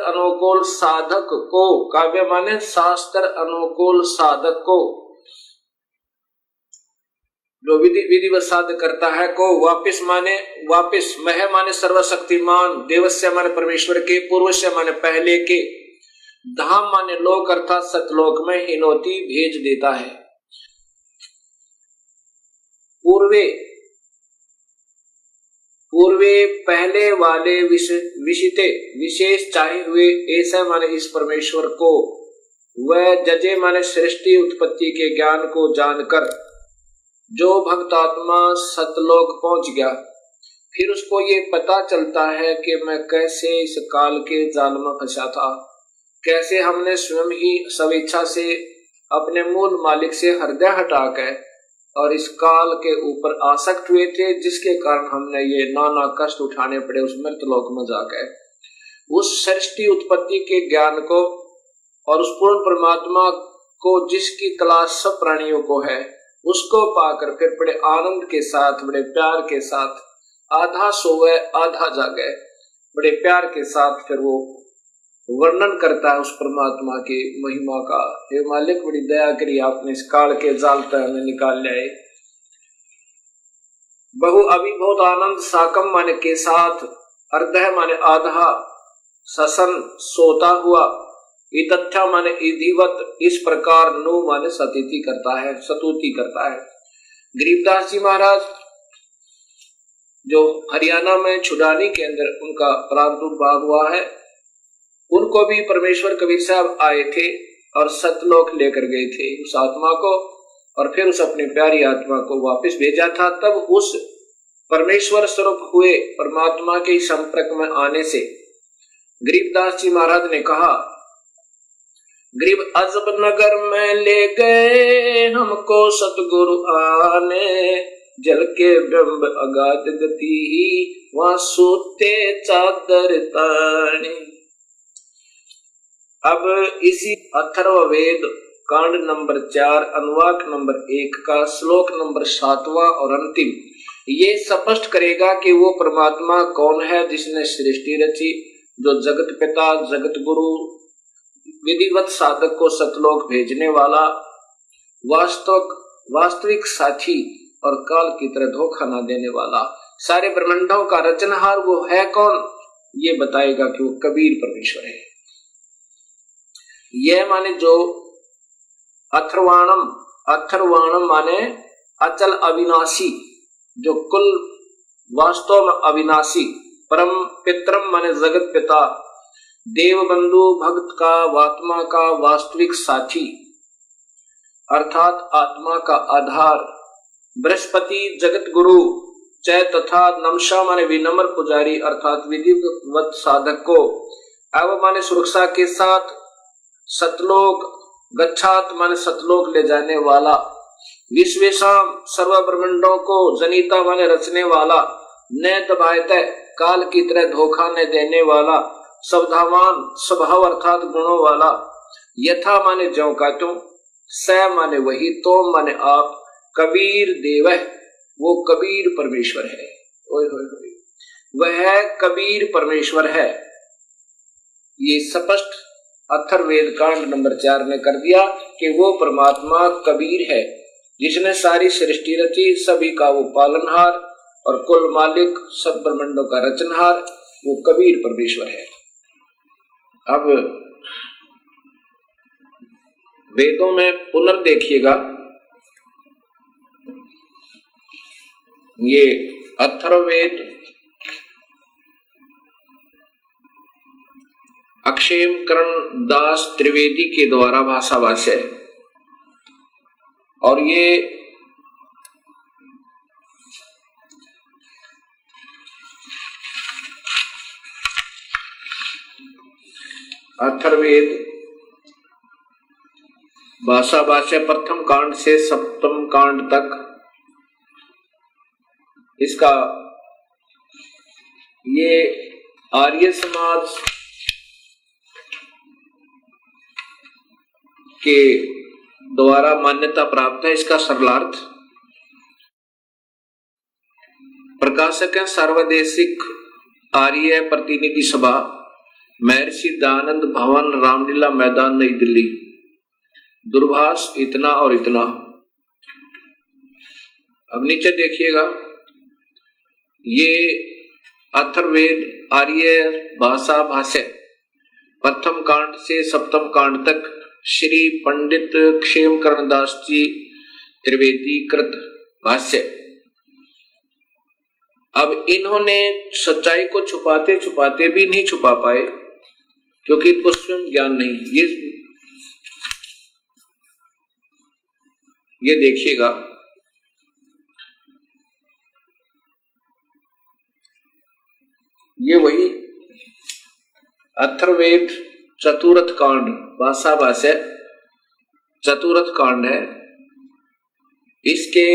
अनुकूल साधक को, काव्य माने शास्त्र अनुकूल साधक को, जो विधिवत साध करता है को, वापिस मह माने सर्वशक्तिमान, देवस्य माने परमेश्वर के, पूर्वस्य माने पहले के, धाम माने लोक अर्थात सतलोक में हिनोती भेज देता है। पूर्वे पहले वाले विशेष चाहे हुए ऐसा माने इस परमेश्वर को, वह जजे माने सृष्टि उत्पत्ति के ज्ञान को जानकर जो भक्त आत्मा सतलोक पहुंच गया, फिर उसको ये पता चलता है कि मैं कैसे इस काल के जाल में फंसा था, कैसे हमने स्वयं ही स्वेच्छा से अपने मूल मालिक से हृदय हटाकर और इस काल के ऊपर आसक्त हुए थे, जिसके कारण हमने ये नाना कष्ट उठाने पड़े उस मृतलोक में जाकर। उस सृष्टि उत्पत्ति के ज्ञान को और उस पूर्ण परमात्मा को जिसकी तलाश सब प्राणियों को है, उसको पाकर फिर बड़े आनंद के साथ, बड़े प्यार के साथ, आधा सोए आधा जागे, बड़े प्यार के साथ फिर वो वर्णन करता है उस परमात्मा की महिमा का। हे मालिक, बड़ी दया करी, आपने इस काल के जाल तक हमें निकाल लाए। बहु अभिभूत आनंद साकम माने के साथ, अर्धः माने आधा, ससन सोता हुआ, इतथ्या माने इधिवत, इस प्रकार, नु माने सतीति करता है, सतुति करता है। गरीबदास जी महाराज जो हरियाणा में छुडानी के अंदर उनका प्रादुर्भाव हुआ है, उनको भी परमेश्वर कबीर साहब आए थे और सतलोक लेकर गए थे उस आत्मा को, और फिर उस अपनी प्यारी आत्मा को वापस भेजा था। तब उस परमेश्वर स्वरूप हुए परमात्मा के संपर्क में आने से गरीबदास जी महाराज ने कहा, गरीब अजब नगर में ले गए हमको सतगुरु आने, जल के ब्रह्म अगाध गति वहां सोते चादर ताने। अब इसी अथर्ववेद कांड नंबर 4 अनुवाक नंबर 1 का श्लोक नंबर 7वां और अंतिम ये स्पष्ट करेगा कि वो परमात्मा कौन है जिसने सृष्टि रची, जो जगत पिता, जगत गुरु, विधिवत साधक को सतलोक भेजने वाला, वास्तविक साथी और काल की तरह धोखा न देने वाला, सारे ब्रह्मांडों का रचनहार वो है कौन, ये बताएगा कि वो कबीर परमेश्वर है। यह माने जो अथर्वाणम माने अचल अविनाशी, जो कुल वास्तव में अविनाशी, परम पितरम माने जगत पिता, देव बंधु, भक्त का, आत्मा का वास्तविक साथी अर्थात आत्मा का आधार, बृहस्पति जगत गुरु, चय तथा नमशा माने विनम्र पुजारी अर्थात विधिवत साधक को, एवं माने सुरक्षा के साथ सतलोक गच्छात माने सतलोक ले जाने वाला, विश्वेशाम सर्व ब्रह्मांडों को जनिता माने रचने वाला, न दबायते काल की तरह धोखा न देने वाला, स्वभावान स्वभाव अर्थात गुणों वाला, यथा माने ज्यों का त्यों, स माने वही, तो माने आप, कबीर देव है, वो कबीर परमेश्वर है। ओए होए होए, वह कबीर परमेश्वर है। ये स्पष्ट अथर्ववेद कांड नंबर 4 ने कर दिया कि वो परमात्मा कबीर है जिसने सारी सृष्टि रची, सभी का वो पालनहार और कुल मालिक, सब ब्रह्मांडों का रचनहार, वो कबीर परमेश्वर है। अब वेदों में पुनर्देखिएगा, ये अथर्ववेद अक्षेम करण दास त्रिवेदी के द्वारा भाषा भाष्य है, और ये अथर्ववेद भाषा भाष्य प्रथम कांड से सप्तम कांड तक इसका ये आर्य समाज के द्वारा मान्यता प्राप्त है। इसका सरलार्थ प्रकाशक है सर्वदेशिक आर्य प्रतिनिधि सभा, महर्षि दयानंद भवन, रामलीला मैदान, नई दिल्ली। दूरभाष इतना और इतना। अब नीचे देखिएगा, ये अथर्ववेद आर्य भाषा भाष्य प्रथम कांड से सप्तम कांड तक श्री पंडित क्षेमकरण दास जी त्रिवेदी कृत भाष्य। अब इन्होंने सच्चाई को छुपाते छुपाते भी नहीं छुपा पाए, क्योंकि इनको स्वयं ज्ञान नहीं। ये देखिएगा, ये वही अथर्ववेद चतुर्थ कांड भाषा भाष्य चतुर्थ कांड है। इसके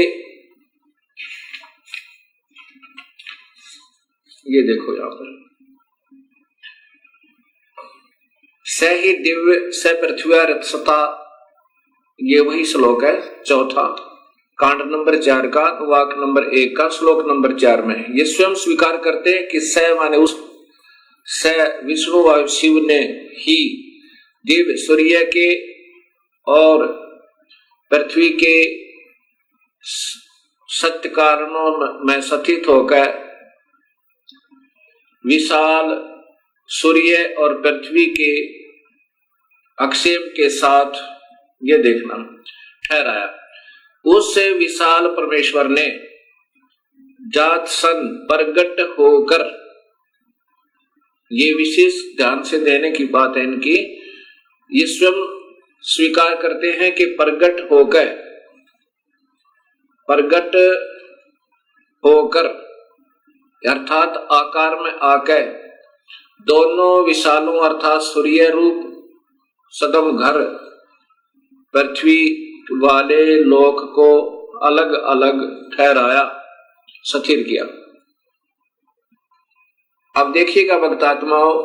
ये देखो यहां पर स ही दिव्य स पृथ्वी रत्सता, ये वही श्लोक है चौथा कांड नंबर 4 का वाक नंबर 1 का श्लोक नंबर 4 में। ये स्वयं स्वीकार करते हैं कि स माने उस स विष्णु व शिव ने ही दिव्य सूर्य के और पृथ्वी के सत्य कारणों में स्थित होकर विशाल सूर्य और पृथ्वी के अक्षेप के साथ ये देखना ठहराया। उस विशाल परमेश्वर ने जात सन प्रगट होकर, ये विशेष ध्यान से देने की बात है इनकी, ये स्वयं स्वीकार करते हैं कि प्रगट होकर अर्थात आकार में आकर दोनों विशालों अर्थात सूर्य रूप सदम घर पृथ्वी वाले लोक को अलग अलग ठहराया, स्थिर किया। अब देखिएगा भक्तात्माओं,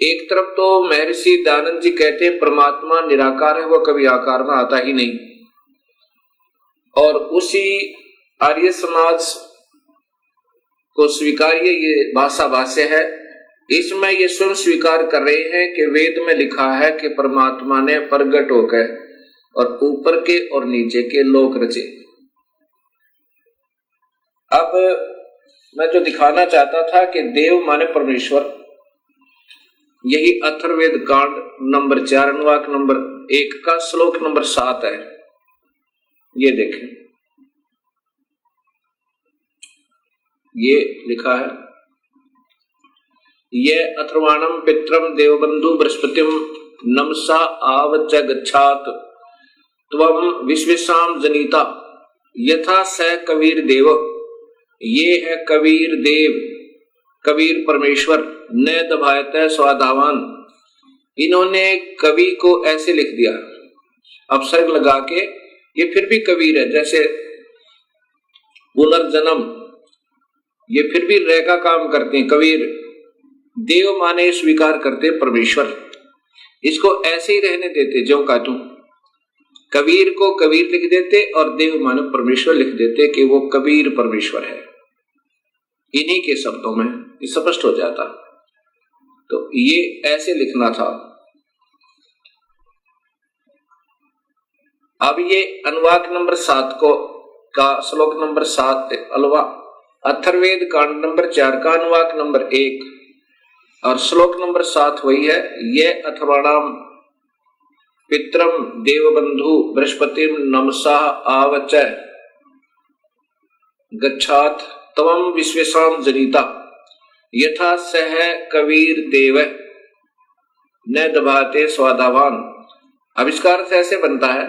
एक तरफ तो महर्षि दयानंद जी कहते हैं परमात्मा निराकार है, वह कभी आकार में आता ही नहीं, और उसी आर्य समाज को स्वीकार्य ये भाषा भाष्य है, इसमें ये स्वयं स्वीकार कर रहे हैं कि वेद में लिखा है कि परमात्मा ने प्रगट होकर और ऊपर के और नीचे के लोक रचे। अब मैं जो दिखाना चाहता था कि देव माने परमेश्वर, यही अथर्ववेद कांड नंबर 4 अनुवाक नंबर 1 का श्लोक नंबर 7 है। ये देखें, ये लिखा है, ये अथर्वाणम पित्रम देवबंधु बृहस्पतिम नमसा आवच गच्छात त्वम विश्वेशाम जनिता यथा स कबीर देव। ये है कबीर देव, कबीर परमेश्वर, न दभायत स्वाधावान। इन्होंने कवि को ऐसे लिख दिया अपसर्ग लगा के, ये फिर भी कबीर है, जैसे पुनर्जन्म, ये फिर भी रे का काम करते हैं। कबीर देव माने स्वीकार करते परमेश्वर, इसको ऐसे ही रहने देते जो का तू। कबीर को कबीर लिख देते और देव माने परमेश्वर लिख देते कि वो कबीर परमेश्वर है, इन्हीं के शब्दों में स्पष्ट हो जाता। तो ये ऐसे लिखना था। अब ये अनुवाक नंबर 7 को का श्लोक नंबर 7 अथर्ववेद कांड नंबर 4 का अनुवाक नंबर 1 और श्लोक नंबर 7 वही है। ये अथर्वणाम पित्रम देवबंधु बृहस्पतिम नमसा आवच गच्छात तवम विश्वेशाम जनिता यथा सह कबीर देव न दबाते स्वादावान। आविष्कार से ऐसे बनता है,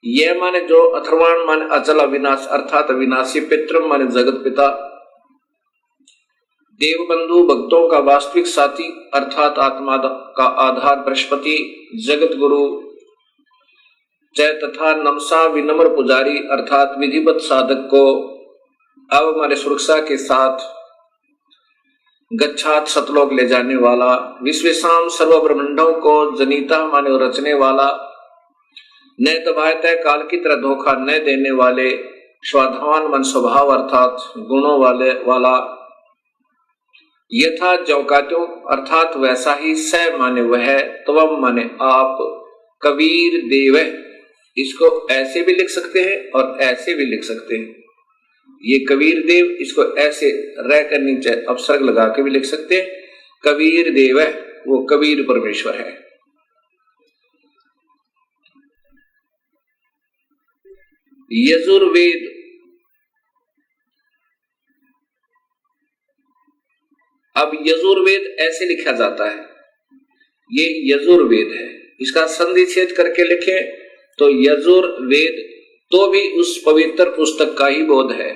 यह माने जो, अथर्वाण माने अचल अविनाश अर्थात अविनाशी, पित्रम माने जगत पिता, देवबंधु भक्तों का वास्तविक साथी अर्थात आत्मा का आधार बृहस्पति जगत गुरु, जय तथा नमसा विनम्र पुजारी अर्थात विधिवत साधक को अब हमारे सुरक्षा के साथ गच्छात सतलोक ले जाने वाला, विश्वेशाम सर्व ब्रह्मांडों को जनीता माने रचने वाला, न दबायत काल की तरह धोखा न देने वाले, स्वाधावान मन स्वभाव अर्थात गुणों वाला, यथा ज्यों अर्थात वैसा ही, स माने वह, त्वम माने आप, कबीर देव। इसको ऐसे भी लिख सकते हैं और ऐसे भी लिख सकते हैं। ये कबीर देव, इसको ऐसे रह कर नीचे अपसर्ग लगा के भी लिख सकते हैं। कबीर देव है, वो कबीर परमेश्वर है। यजुर्वेद, अब यजुर्वेद ऐसे लिखा जाता है, ये यजुर्वेद है। इसका संधि छेद करके लिखे तो यजुर्वेद तो भी उस पवित्र पुस्तक का ही बोध है।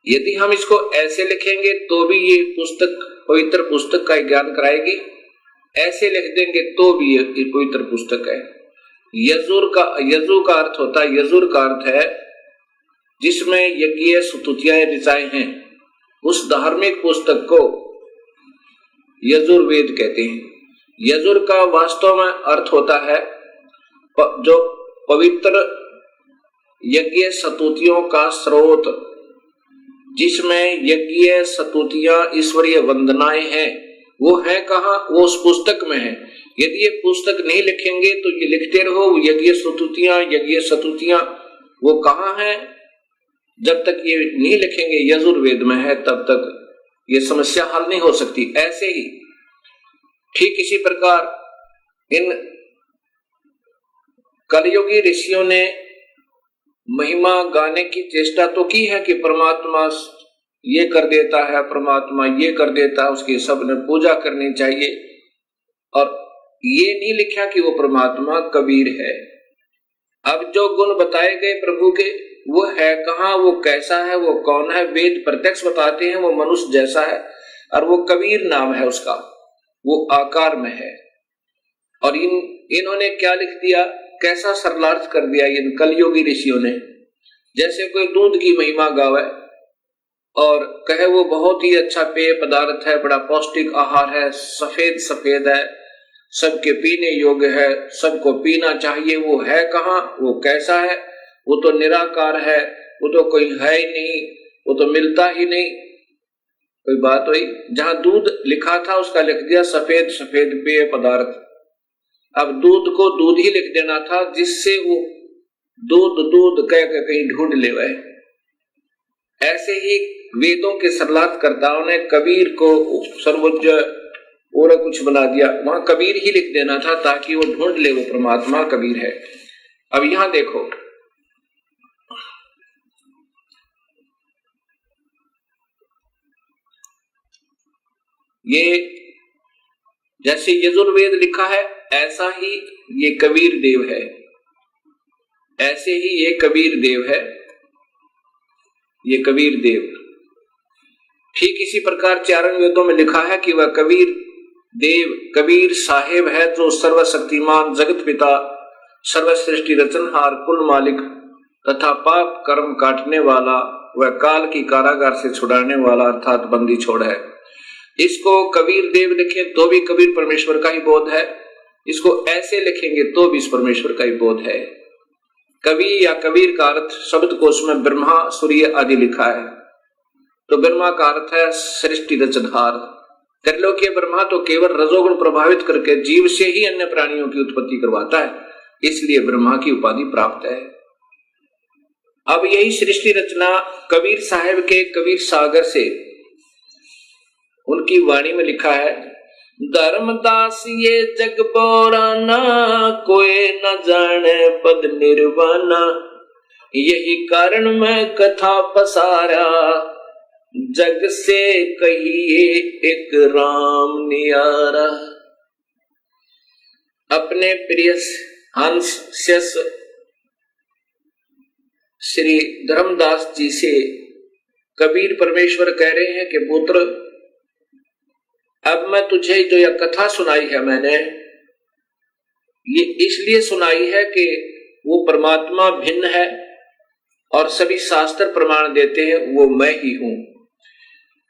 यदि हम इसको ऐसे लिखेंगे तो भी ये पुस्तक पवित्र पुस्तक का ज्ञान कराएगी, ऐसे लिख देंगे तो भी ये पवित्र पुस्तक है। यजु का अर्थ होता है, यजुर का अर्थ है जिसमें यज्ञ स्तुतियां ऋचाएं हैं, उस धार्मिक पुस्तक को यजुर्वेद कहते हैं। यजुर का वास्तव में अर्थ होता है जो पवित्र यज्ञ स्तुतियों का स्रोत, जिसमें यज्ञ स्तुतियां ईश्वरीय वंदनाएं हैं, वो है कहाँ? वो उस पुस्तक में है। यदि ये पुस्तक नहीं लिखेंगे तो ये लिखते रहो यज्ञ स्तुतियां, वो कहाँ है? जब तक ये नहीं लिखेंगे यजुर्वेद में है, तब तक ये समस्या हल नहीं हो सकती। ऐसे ही ठीक इसी प्रकार इन कलयुगी ऋषियों ने महिमा गाने की चेष्टा तो की है कि परमात्मा ये कर देता है, परमात्मा ये कर देता है, उसकी सबने पूजा करनी चाहिए, और ये नहीं लिखा कि वो परमात्मा कबीर है। अब जो गुण बताए गए प्रभु के, वो है कहाँ, वो कैसा है, वो कौन है? वेद प्रत्यक्ष बताते हैं वो मनुष्य जैसा है, और वो कबीर नाम है उसका, वो आकार में है। और इन्होंने क्या लिख दिया, कैसा सरलार्थ कर दिया इन कलयुगी ऋषियों ने। जैसे कोई दूध की महिमा गावे और कहे वो बहुत ही अच्छा पेय पदार्थ है, बड़ा पौष्टिक आहार है, सफेद सफेद है, सबके पीने योग्य है, सबको पीना चाहिए। वो है कहाँ, वो कैसा है? वो तो निराकार है, वो तो कोई है ही नहीं, वो तो मिलता ही नहीं। कोई बात हुई? जहां दूध लिखा था उसका लिख दिया सफेद सफेद पेय पदार्थ। अब दूध को दूध ही लिख देना था, जिससे वो दूध दूध कह के कहीं ढूंढ ले गए। ऐसे ही वेदों के सरलार्थकर्ताओं ने कबीर को सर्वोच्च और कुछ बना दिया, वहां कबीर ही लिख देना था ताकि वो ढूंढ ले वो परमात्मा कबीर है। अब यहां देखो, ये जैसे यजुर्वेद लिखा है ऐसा ही ये कबीर देव है, ऐसे ही ये कबीर देव है, ये कबीर देव। ठीक इसी प्रकार चारण वेदों में लिखा है कि वह कबीर देव, कबीर साहेब है, जो सर्वशक्तिमान, जगत पिता, सर्वश्रेष्ठी, रचनहार, कुल मालिक तथा पाप कर्म काटने वाला, वह काल की कारागार से छुड़ाने वाला अर्थात बंदी छोड़ है। इसको कबीर देव लिखे तो भी कबीर परमेश्वर का ही बोध है, इसको ऐसे लिखेंगे तो भी इस परमेश्वर का ही बोध है। कवि या कबीर का अर्थ शब्दकोश में ब्रह्मा, सूर्य आदि लिखा है, तो ब्रह्मा का अर्थ है सृष्टि रचनहार। त्रिलोकीय ब्रह्मा तो केवल रजोगुण प्रभावित करके जीव से ही अन्य प्राणियों की उत्पत्ति करवाता है, इसलिए ब्रह्मा की उपाधि प्राप्त है। अब यही सृष्टि रचना कबीर साहब के कबीर सागर से उनकी वाणी में लिखा है, धर्मदास ये जग पौराना, कोई न जाने पद निर्वाणा, यही कारण मैं कथा पसारा, जग से कहिए एक राम नियारा। अपने प्रिय हंस शिष्य श्री धर्मदास जी से कबीर परमेश्वर कह रहे हैं कि पुत्र, अब मैं तुझे जो यह कथा सुनाई है, मैंने ये इसलिए सुनाई है कि वो परमात्मा भिन्न है और सभी शास्त्र प्रमाण देते हैं वो मैं ही हूं,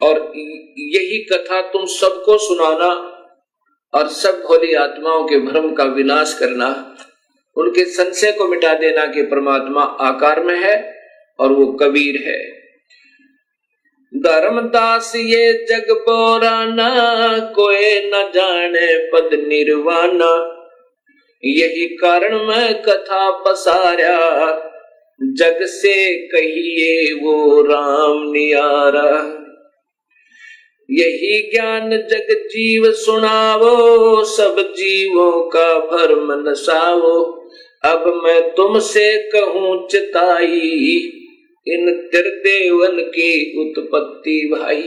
और यही कथा तुम सबको सुनाना और सब भोली आत्माओं के भ्रम का विनाश करना, उनके संशय को मिटा देना कि परमात्मा आकार में है और वो कबीर है। धर्मदास ये जग पौराना, कोई न जाने पद निर्वाणा, यही कारण मैं कथा पसारा, जग से कहिए वो राम नियारा। यही ज्ञान जग जीव सुनावो, सब जीवों का भरम नसावो, अब मैं तुमसे कहूं चिताई, इन त्रिदेवन की उत्पत्ति भाई।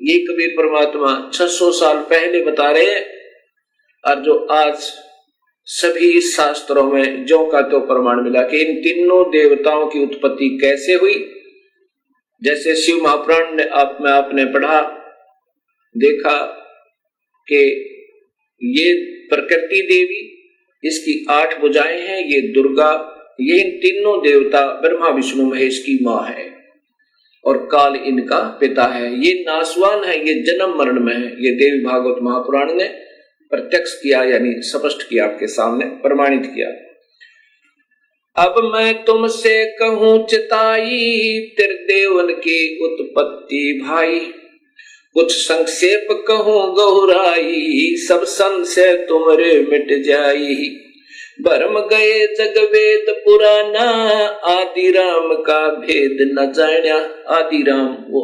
ये कबीर परमात्मा 600 साल पहले बता रहे हैं, और जो आज सभी शास्त्रों में जो का तो प्रमाण मिला कि इन तीनों देवताओं की उत्पत्ति कैसे हुई। जैसे शिव महापुराण में आपने पढ़ा, देखा कि ये प्रकृति देवी, इसकी 8 भुजाएं हैं, ये दुर्गा, ये इन तीनों देवता ब्रह्मा विष्णु महेश की माँ है, और काल इनका पिता है। ये नासवान है, ये जन्म मरण में है। ये देवी भागवत महापुराण ने प्रत्यक्ष किया, यानी स्पष्ट किया, आपके सामने प्रमाणित किया। अब मैं तुमसे कहूं चिताई, त्रिदेवन की उत्पत्ति भाई, कुछ संक्षेप कहूँ गहुराई, सब संशय तुमरे मिट जाई। भरम गए जग वेद पुराना, आदि राम का भेद न जाना। आदि राम वो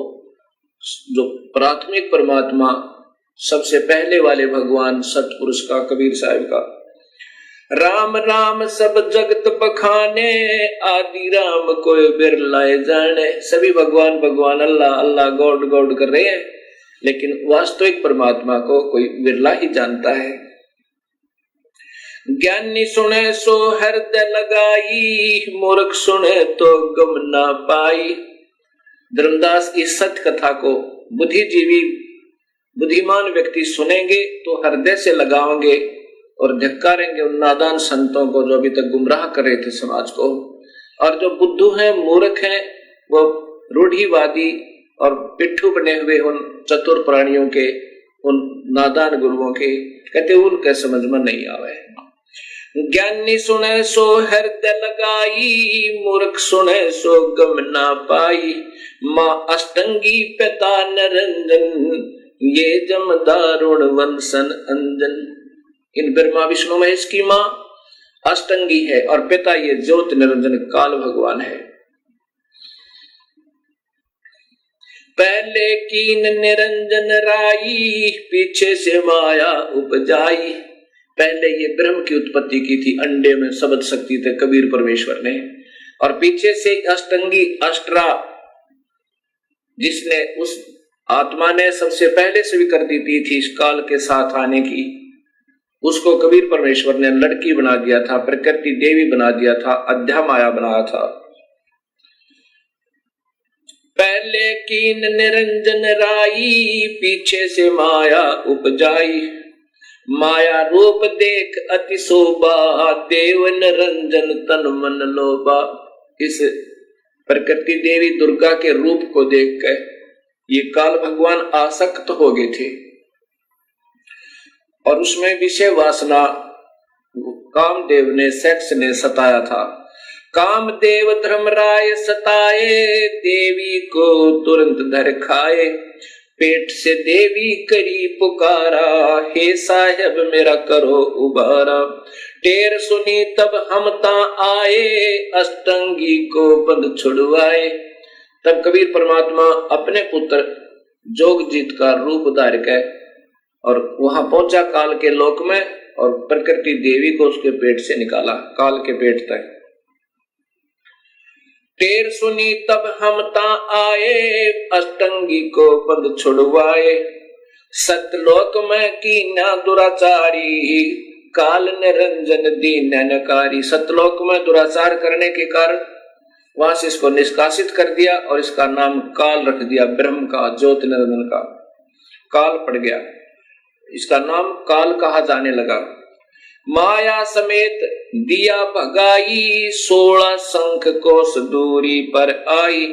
जो प्राथमिक परमात्मा, सबसे पहले वाले भगवान सतपुरुष का, कबीर साहिब का। राम राम सब जगत बखाने, आदि राम कोई बिरलाए जाने। सभी भगवान भगवान अल्लाह अल्लाह गॉड गॉड कर रहे हैं, लेकिन वास्तविक परमात्मा को कोई बिरला ही जानता है। ज्ञानी सुने सो हृदय लगाई, मूर्ख सुने तो गम ना पाई। धर्मदास की सत्य कथा को बुद्धिजीवी बुद्धिमान व्यक्ति सुनेंगे तो हृदय से लगाओगे और धिक्कारेंगे उन नादान संतों को जो अभी तक गुमराह कर रहे थे समाज को। और जो बुद्धू हैं, मूर्ख हैं, वो रूढ़िवादी और पिट्ठू बने हुए उन चतुर प्राणियों के, उन नादान गुरुओं के, कहते उनके समझ में नहीं आवे। ज्ञानी सुने सो हृदय लगाई, मूर्ख सुने सो गम ना पाई। माँ अष्टंगी पिता निरंजन, ये जम दारुण वंशन अंजन। इन ब्रह्मा विष्णु महेश की माँ अष्टंगी है और पिता ये ज्योति निरंजन काल भगवान है। पहले कीन निरंजन राई, पीछे से माया उपजाई। पहले ये ब्रह्म की उत्पत्ति की थी, अंडे में शब्द शक्ति थे कबीर परमेश्वर ने, और पीछे से अष्टंगी अष्टरा, जिसने उस आत्मा ने सबसे पहले स्वीकृति दी थी इस काल के साथ आने की, उसको कबीर परमेश्वर ने लड़की बना दिया था, प्रकृति देवी बना दिया था, अध्या माया बनाया था। पहले कीन निरंजन राई, पीछे से माया उपजाई। माया रूप देख अति शोभा, देव निरंजन तन मन लोभा। इस प्रकृति देवी दुर्गा के रूप को देख कर ये काल भगवान आसक्त हो गए थे और उसमें विषय वासना कामदेव ने, सेक्स ने सताया था। कामदेव धर्मराय सताए, देवी को तुरंत धर खाए। पेट से देवी करी पुकारा, हे साहेब मेरा करो उबारा। टेर सुनी तब हम ता आए, अष्टंगी को बंद छुड़वाए। तब कबीर परमात्मा अपने पुत्र जोगजीत का रूप धार के और वहां पहुंचा काल के लोक में, और प्रकृति देवी को उसके पेट से निकाला काल के पेट तक। टेर सुनी तब हम ता आए, अष्टंगी को बंद छुड़वाए। सतलोक में कीना दुराचारी, काल निरंजन दीन नकारी। सतलोक में दुराचार करने के कारण वहां से इसको निष्कासित कर दिया और इसका नाम काल रख दिया, ब्रह्म का, ज्योति निरंजन का। काल पड़ गया, इसका नाम काल कहा जाने लगा। माया समेत दिया भगाई, 16 शंख कोस दूरी पर आई।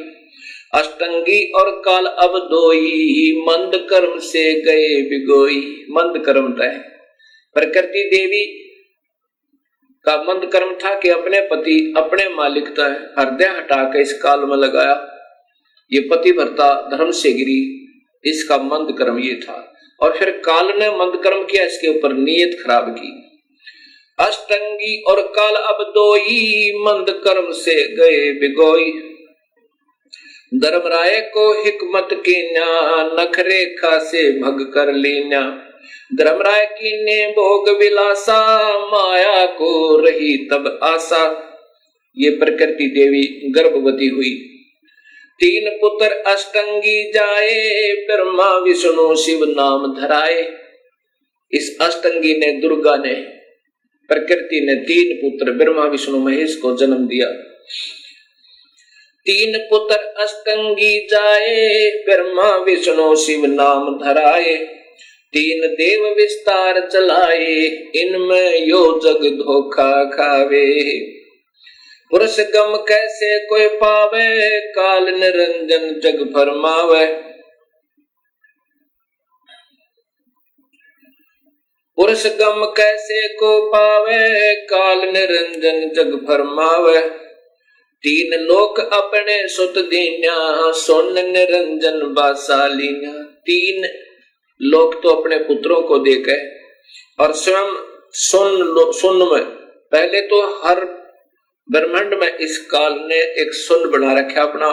अष्टंगी और काल अब दोई, मंद कर्म से गए बिगोई। मंद कर्म तय प्रकृति देवी का मंद कर्म था कि अपने पति अपने मालिक तय हृदय हटा के इस काल में लगाया। ये पति भर्ता धर्म से गिरी, इसका मंद कर्म ये था। और फिर काल ने मंद कर्म किया, इसके ऊपर नीयत खराब की। अष्टंगी और काल अब दोई, मंद कर्म से गए बिगोई। धर्मराय को हिकमत कीन्या, नख रेखा से भग कर लीन्या। धर्मराय की ने भोग विलासा, माया को रही तब आशा। ये प्रकृति देवी गर्भवती हुई। 3 पुत्र अष्टंगी जाए, ब्रह्मा विष्णु शिव नाम धराए। इस अष्टंगी ने, दुर्गा ने, प्रकृति ने 3 पुत्र ब्रह्मा विष्णु महेश को जन्म दिया। 3 पुत्र अष्टंगी जाए, ब्रह्मा विष्णु शिव नाम धराए। 3 देव विस्तार चलाए, इनमें यो जग धोखा खावे। पुरुष गम कैसे कोई पावे, काल निरंजन जग फरमावे। पुरुष गम कैसे को पावे, काल निरंजन जग फरमावे। 3 लोक अपने सुत दीन्या, सोन निरंजन बासालीन्या। 3 लोग तो अपने पुत्रों को देकर और स्वयं शून्य में, पहले तो हर ब्रह्मांड में इस काल ने एक शून्य बना रखा, अपना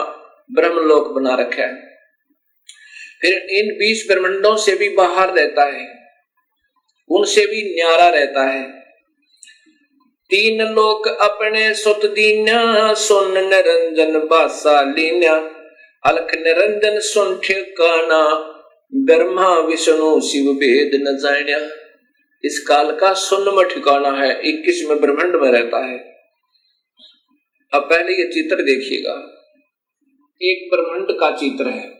ब्रह्मलोक बना रखा है। फिर इन 20 ब्रह्मांडों से भी बाहर रहता है, उनसे भी न्यारा रहता है। 3 लोक अपने सुत दीन्या, सुन निरंजन बासा लीन्या, अलख निरंजन सुन ठिकाना, ब्रह्मा विष्णु शिव वेद न जान्या। इस काल का शून्य में ठिकाना है, 21वें ब्रह्मांड में रहता है। अब पहले ये चित्र देखिएगा, एक ब्रह्मांड का चित्र है।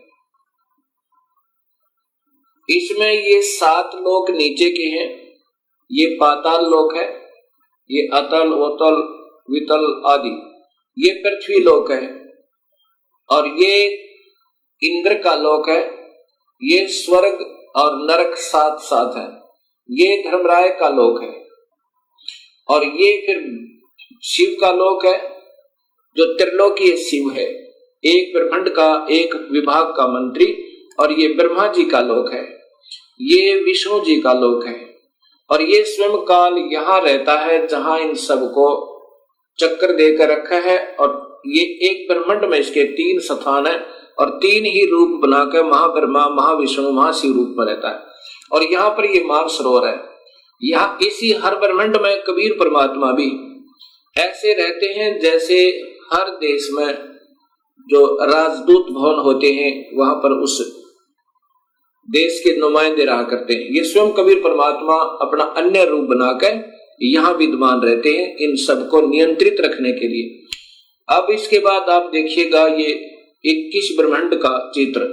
इसमें ये 7 लोक नीचे के हैं, ये पाताल लोक है, ये अतल वतल वितल आदि, ये पृथ्वी लोक है, और ये इंद्र का लोक है, ये स्वर्ग और नरक साथ साथ है, ये धर्मराय का लोक है, और ये फिर शिव का लोक है जो त्रिलोकीय शिव है, एक ब्रह्मांड का एक विभाग का मंत्री, और ये ब्रह्मा जी का लोक है, ये विष्णु जी का लोक है, और ये स्वयं काल यहाँ रहता है जहां इन सबको चक्कर देकर रखा है। और ये एक ब्रह्मांड में इसके 3 स्थान है और 3 ही रूप बनाकर महाब्रह्मा महाविष्णु महाशिव रूप में रहता है। और यहाँ पर ये मानसरोवर है, यहाँ इसी हर ब्रह्मांड में कबीर परमात्मा भी ऐसे रहते हैं जैसे हर देश में जो राजदूत भवन होते हैं वहां पर उस देश के नुमाइंदे रहा करते हैं। ये स्वयं कबीर परमात्मा अपना अन्य रूप बनाकर यहाँ विद्यमान रहते हैं इन सबको नियंत्रित रखने के लिए। अब इसके बाद आप देखिएगा ये 21 ब्रह्मांड का चित्र,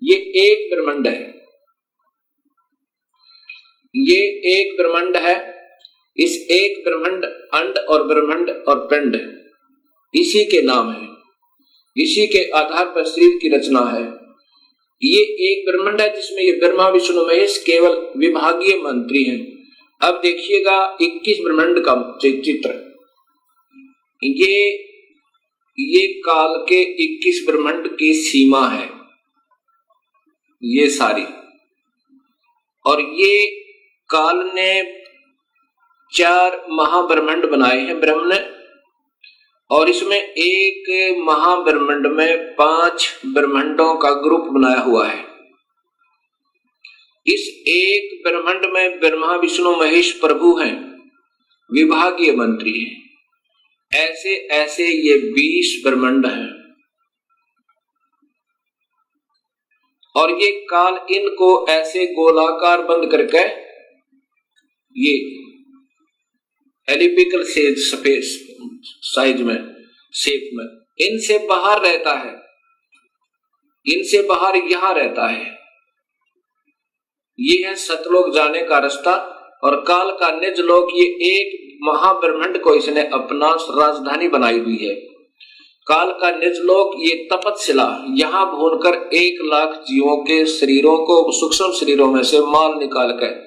ये एक ब्रह्मांड है, ये एक ब्रह्मांड है। इस एक ब्रह्मांड अंड और ब्रह्मांड और पिंड इसी के नाम है, इसी के आधार पर शरीर की रचना है। ये एक ब्रह्मांड है जिसमें ये ब्रह्मा विष्णु महेश केवल विभागीय मंत्री हैं। अब देखिएगा 21 ब्रह्मांड का चित्र, ये काल के 21 ब्रह्मांड की सीमा है ये सारी, और ये काल ने 4 महाब्रह्मांड बनाए हैं ब्रह्म ने, और इसमें एक महाब्रह्मांड में 5 ब्रह्मांडों का ग्रुप बनाया हुआ है। इस एक ब्रह्मांड में ब्रह्मा विष्णु महेश प्रभु हैं, विभागीय मंत्री हैं। ऐसे ऐसे ये 20 ब्रह्मांड हैं, और ये काल इनको ऐसे गोलाकार बंद करके ये एलिप्टिकल स्पेस साइज में शेप में इनसे बाहर रहता है, इनसे बाहर यहां रहता है। ये है सतलोक जाने का रास्ता, और काल का निज लोक ये एक महाब्रह्मांड को इसने अपना राजधानी बनाई हुई है। काल का निज लोक ये तपतशिला, यहाँ भूनकर 1 लाख जीवों के शरीरों को सूक्ष्म शरीरों में से माल निकाल कर,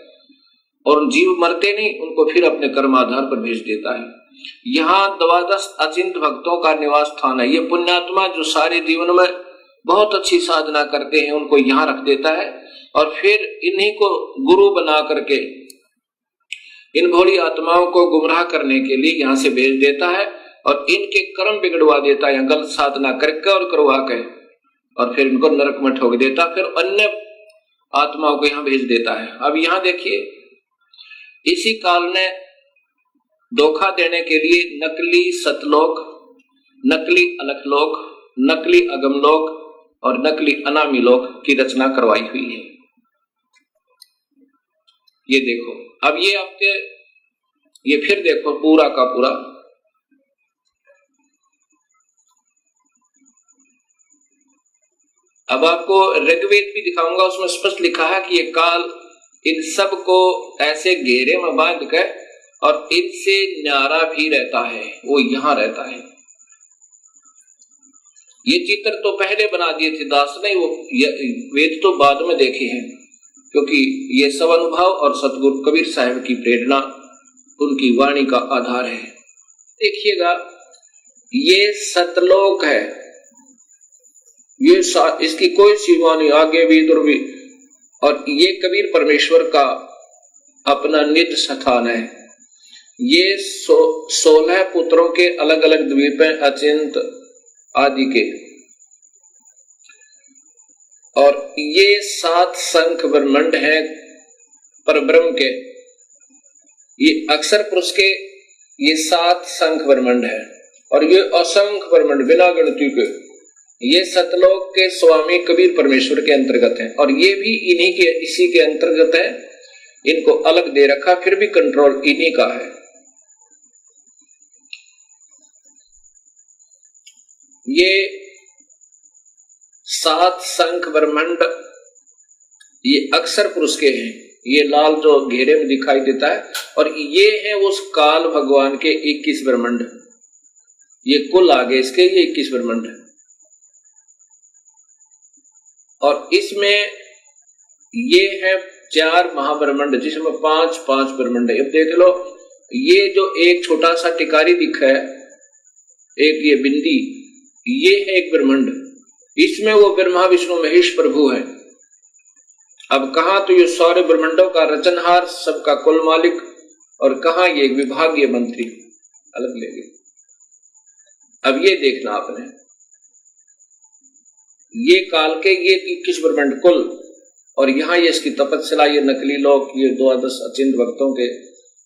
और जीव मरते नहीं उनको फिर अपने कर्माधार पर भेज देता है। यहाँ 12 अचिंत भक्तों का निवास स्थान है। ये पुण्यात्मा जो सारे जीवन में बहुत अच्छी साधना करते हैं उनको यहाँ रख देता है, और फिर इन्हीं को गुरु बना करके इन भोली आत्माओं को गुमराह करने के लिए यहाँ से भेज देता है, और इनके कर्म बिगड़वा देता है गलत साधना करके और करवा के, और फिर इनको नरक में ठोक देता, फिर अन्य आत्माओं को यहाँ भेज देता है। अब यहाँ देखिए, इसी काल ने धोखा देने के लिए नकली सतलोक, नकली अलखलोक, नकली अगमलोक और नकली अनामी लोक की रचना करवाई हुई है। ये देखो, अब ये आपके ये फिर देखो पूरा का पूरा, अब आपको ऋग्वेद भी दिखाऊंगा, उसमें स्पष्ट लिखा है कि ये काल इन सब को ऐसे घेरे में बांध कर और इनसे न्यारा भी रहता है, वो यहां रहता है। ये चित्र तो पहले बना दिए थे दास ने, वो वेद तो बाद में देखे हैं, क्योंकि ये सब अनुभव और सतगुरु कबीर साहब की प्रेरणा उनकी वाणी का आधार है। देखिएगा, ये सतलोक है, ये इसकी कोई सीमा नहीं, आगे भी इधर भी और ये कबीर परमेश्वर का अपना निज स्थान है। ये 16 पुत्रों के अलग अलग द्वीप हैं, अचिंत आदि के, और ये 7 शंख ब्रह्मांड हैं परब्रह्म के। ये अक्षर पुरुष के ये 7 शंख ब्रह्मांड है, और ये असंख्य ब्रह्मांड बिना गिनती के ये सतलोक के स्वामी कबीर परमेश्वर के अंतर्गत हैं, और ये भी इन्हीं के इसी के अंतर्गत है। इनको अलग दे रखा, फिर भी कंट्रोल इन्हीं का है। ये 7 शंख ब्रह्मांड ये अक्षर पुरुष के हैं, ये लाल जो घेरे में दिखाई देता है, और ये है उस काल भगवान के 21 ब्रह्मांड। ये कुल आगे इसके ये 21 ब्रह्मांड है, और इसमें ये है 4 महाब्रह्मांड, जिसमें 5 ब्रह्मांड है। अब देख लो, ये जो एक छोटा सा टिकारी दिखा है, एक ये बिंदी, ये है एक ब्रह्मांड। इसमें वो ब्रह्मा विष्णु महेश प्रभु है। अब कहा तो ये सारे ब्रह्मांडों का रचनहार, सबका कुल मालिक, और कहा ये एक विभागीय मंत्री अलग ले गए। अब ये देखना आपने, ये काल के ये 21 ब्रह्मांड कुल, और यहाँ ये इसकी तपस्या, ये नकली लोक, ये 12 अचिंत भक्तों के,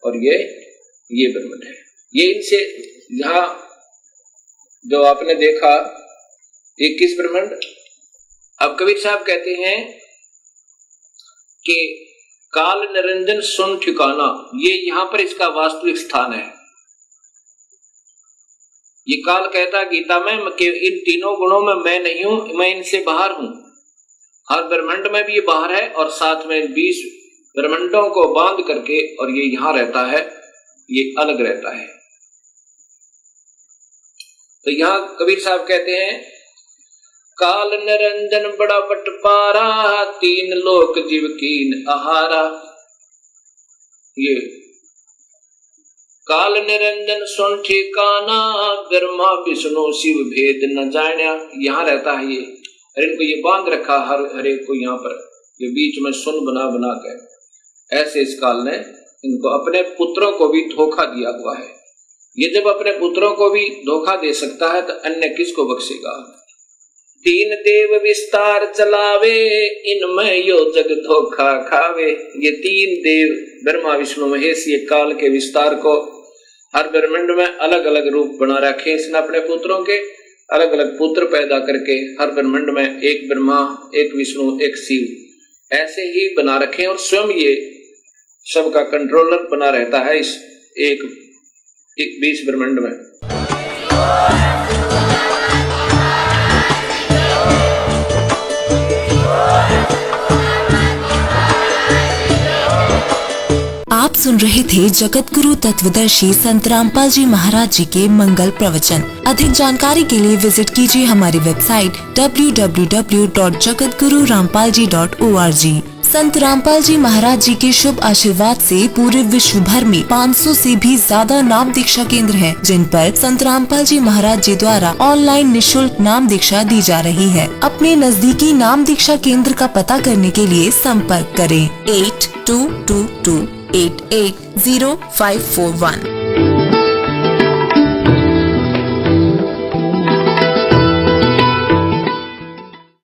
और ये ब्रह्मांड है। ये इनसे यहाँ जो आपने देखा 21 ब्रह्मांड। अब कबीर साहब कहते हैं कि काल निरंजन सुन ठिकाना, ये यहां पर इसका वास्तविक स्थान है। ये काल कहता गीता में कि इन तीनों गुणों में मैं नहीं हूं, मैं इनसे बाहर हूं। हर ब्रह्मांड में भी ये बाहर है, और साथ में 20 ब्रह्मांडों को बांध करके, और ये यहां रहता है, ये अलग रहता है। तो यहां कबीर साहब कहते हैं काल निरंजन बड़ा बटपारा, 3 लोक जीव कीन आहारा। ये काल निरंजन सुन ठिकाना, ब्रह्मा विष्णु शिव भेद न जाना। यहाँ रहता है ये, और इनको ये बांध रखा हर एक को यहाँ पर, ये बीच में सुन बना बना कर। ऐसे इस काल ने इनको अपने पुत्रों को भी धोखा दिया हुआ है। ये जब अपने पुत्रों को भी धोखा दे सकता है, तो अन्य किसको बख्शेगा। 3 देव विस्तार चलावे, इनमें यो जग धोखा खावे। ये 3 देव ब्रह्मा विष्णु महेश, ये काल के विस्तार को हर ब्रह्मांड में अलग अलग रूप बना रखे इसने अपने पुत्रों के, अलग अलग पुत्र पैदा करके हर ब्रह्मांड में एक ब्रह्मा, एक विष्णु, एक शिव ऐसे ही बना रखे, और स्वयं ये सबका कंट्रोलर बना रहता है इस एक 20 ब्रह्मांड में। आप सुन रहे थे जगत गुरु तत्वदर्शी संत रामपाल जी महाराज जी के मंगल प्रवचन। अधिक जानकारी के लिए विजिट कीजिए हमारी वेबसाइट www.jagatgururampalji.org। संत रामपाल जी महाराज जी के शुभ आशीर्वाद से पूरे विश्व भर में 500 से भी ज्यादा नाम दीक्षा केंद्र हैं, जिन पर संत रामपाल जी महाराज जी द्वारा ऑनलाइन निशुल्क नाम दीक्षा दी जा रही है। अपने नजदीकी नाम दीक्षा केंद्र का पता करने के लिए संपर्क करें 8222880541।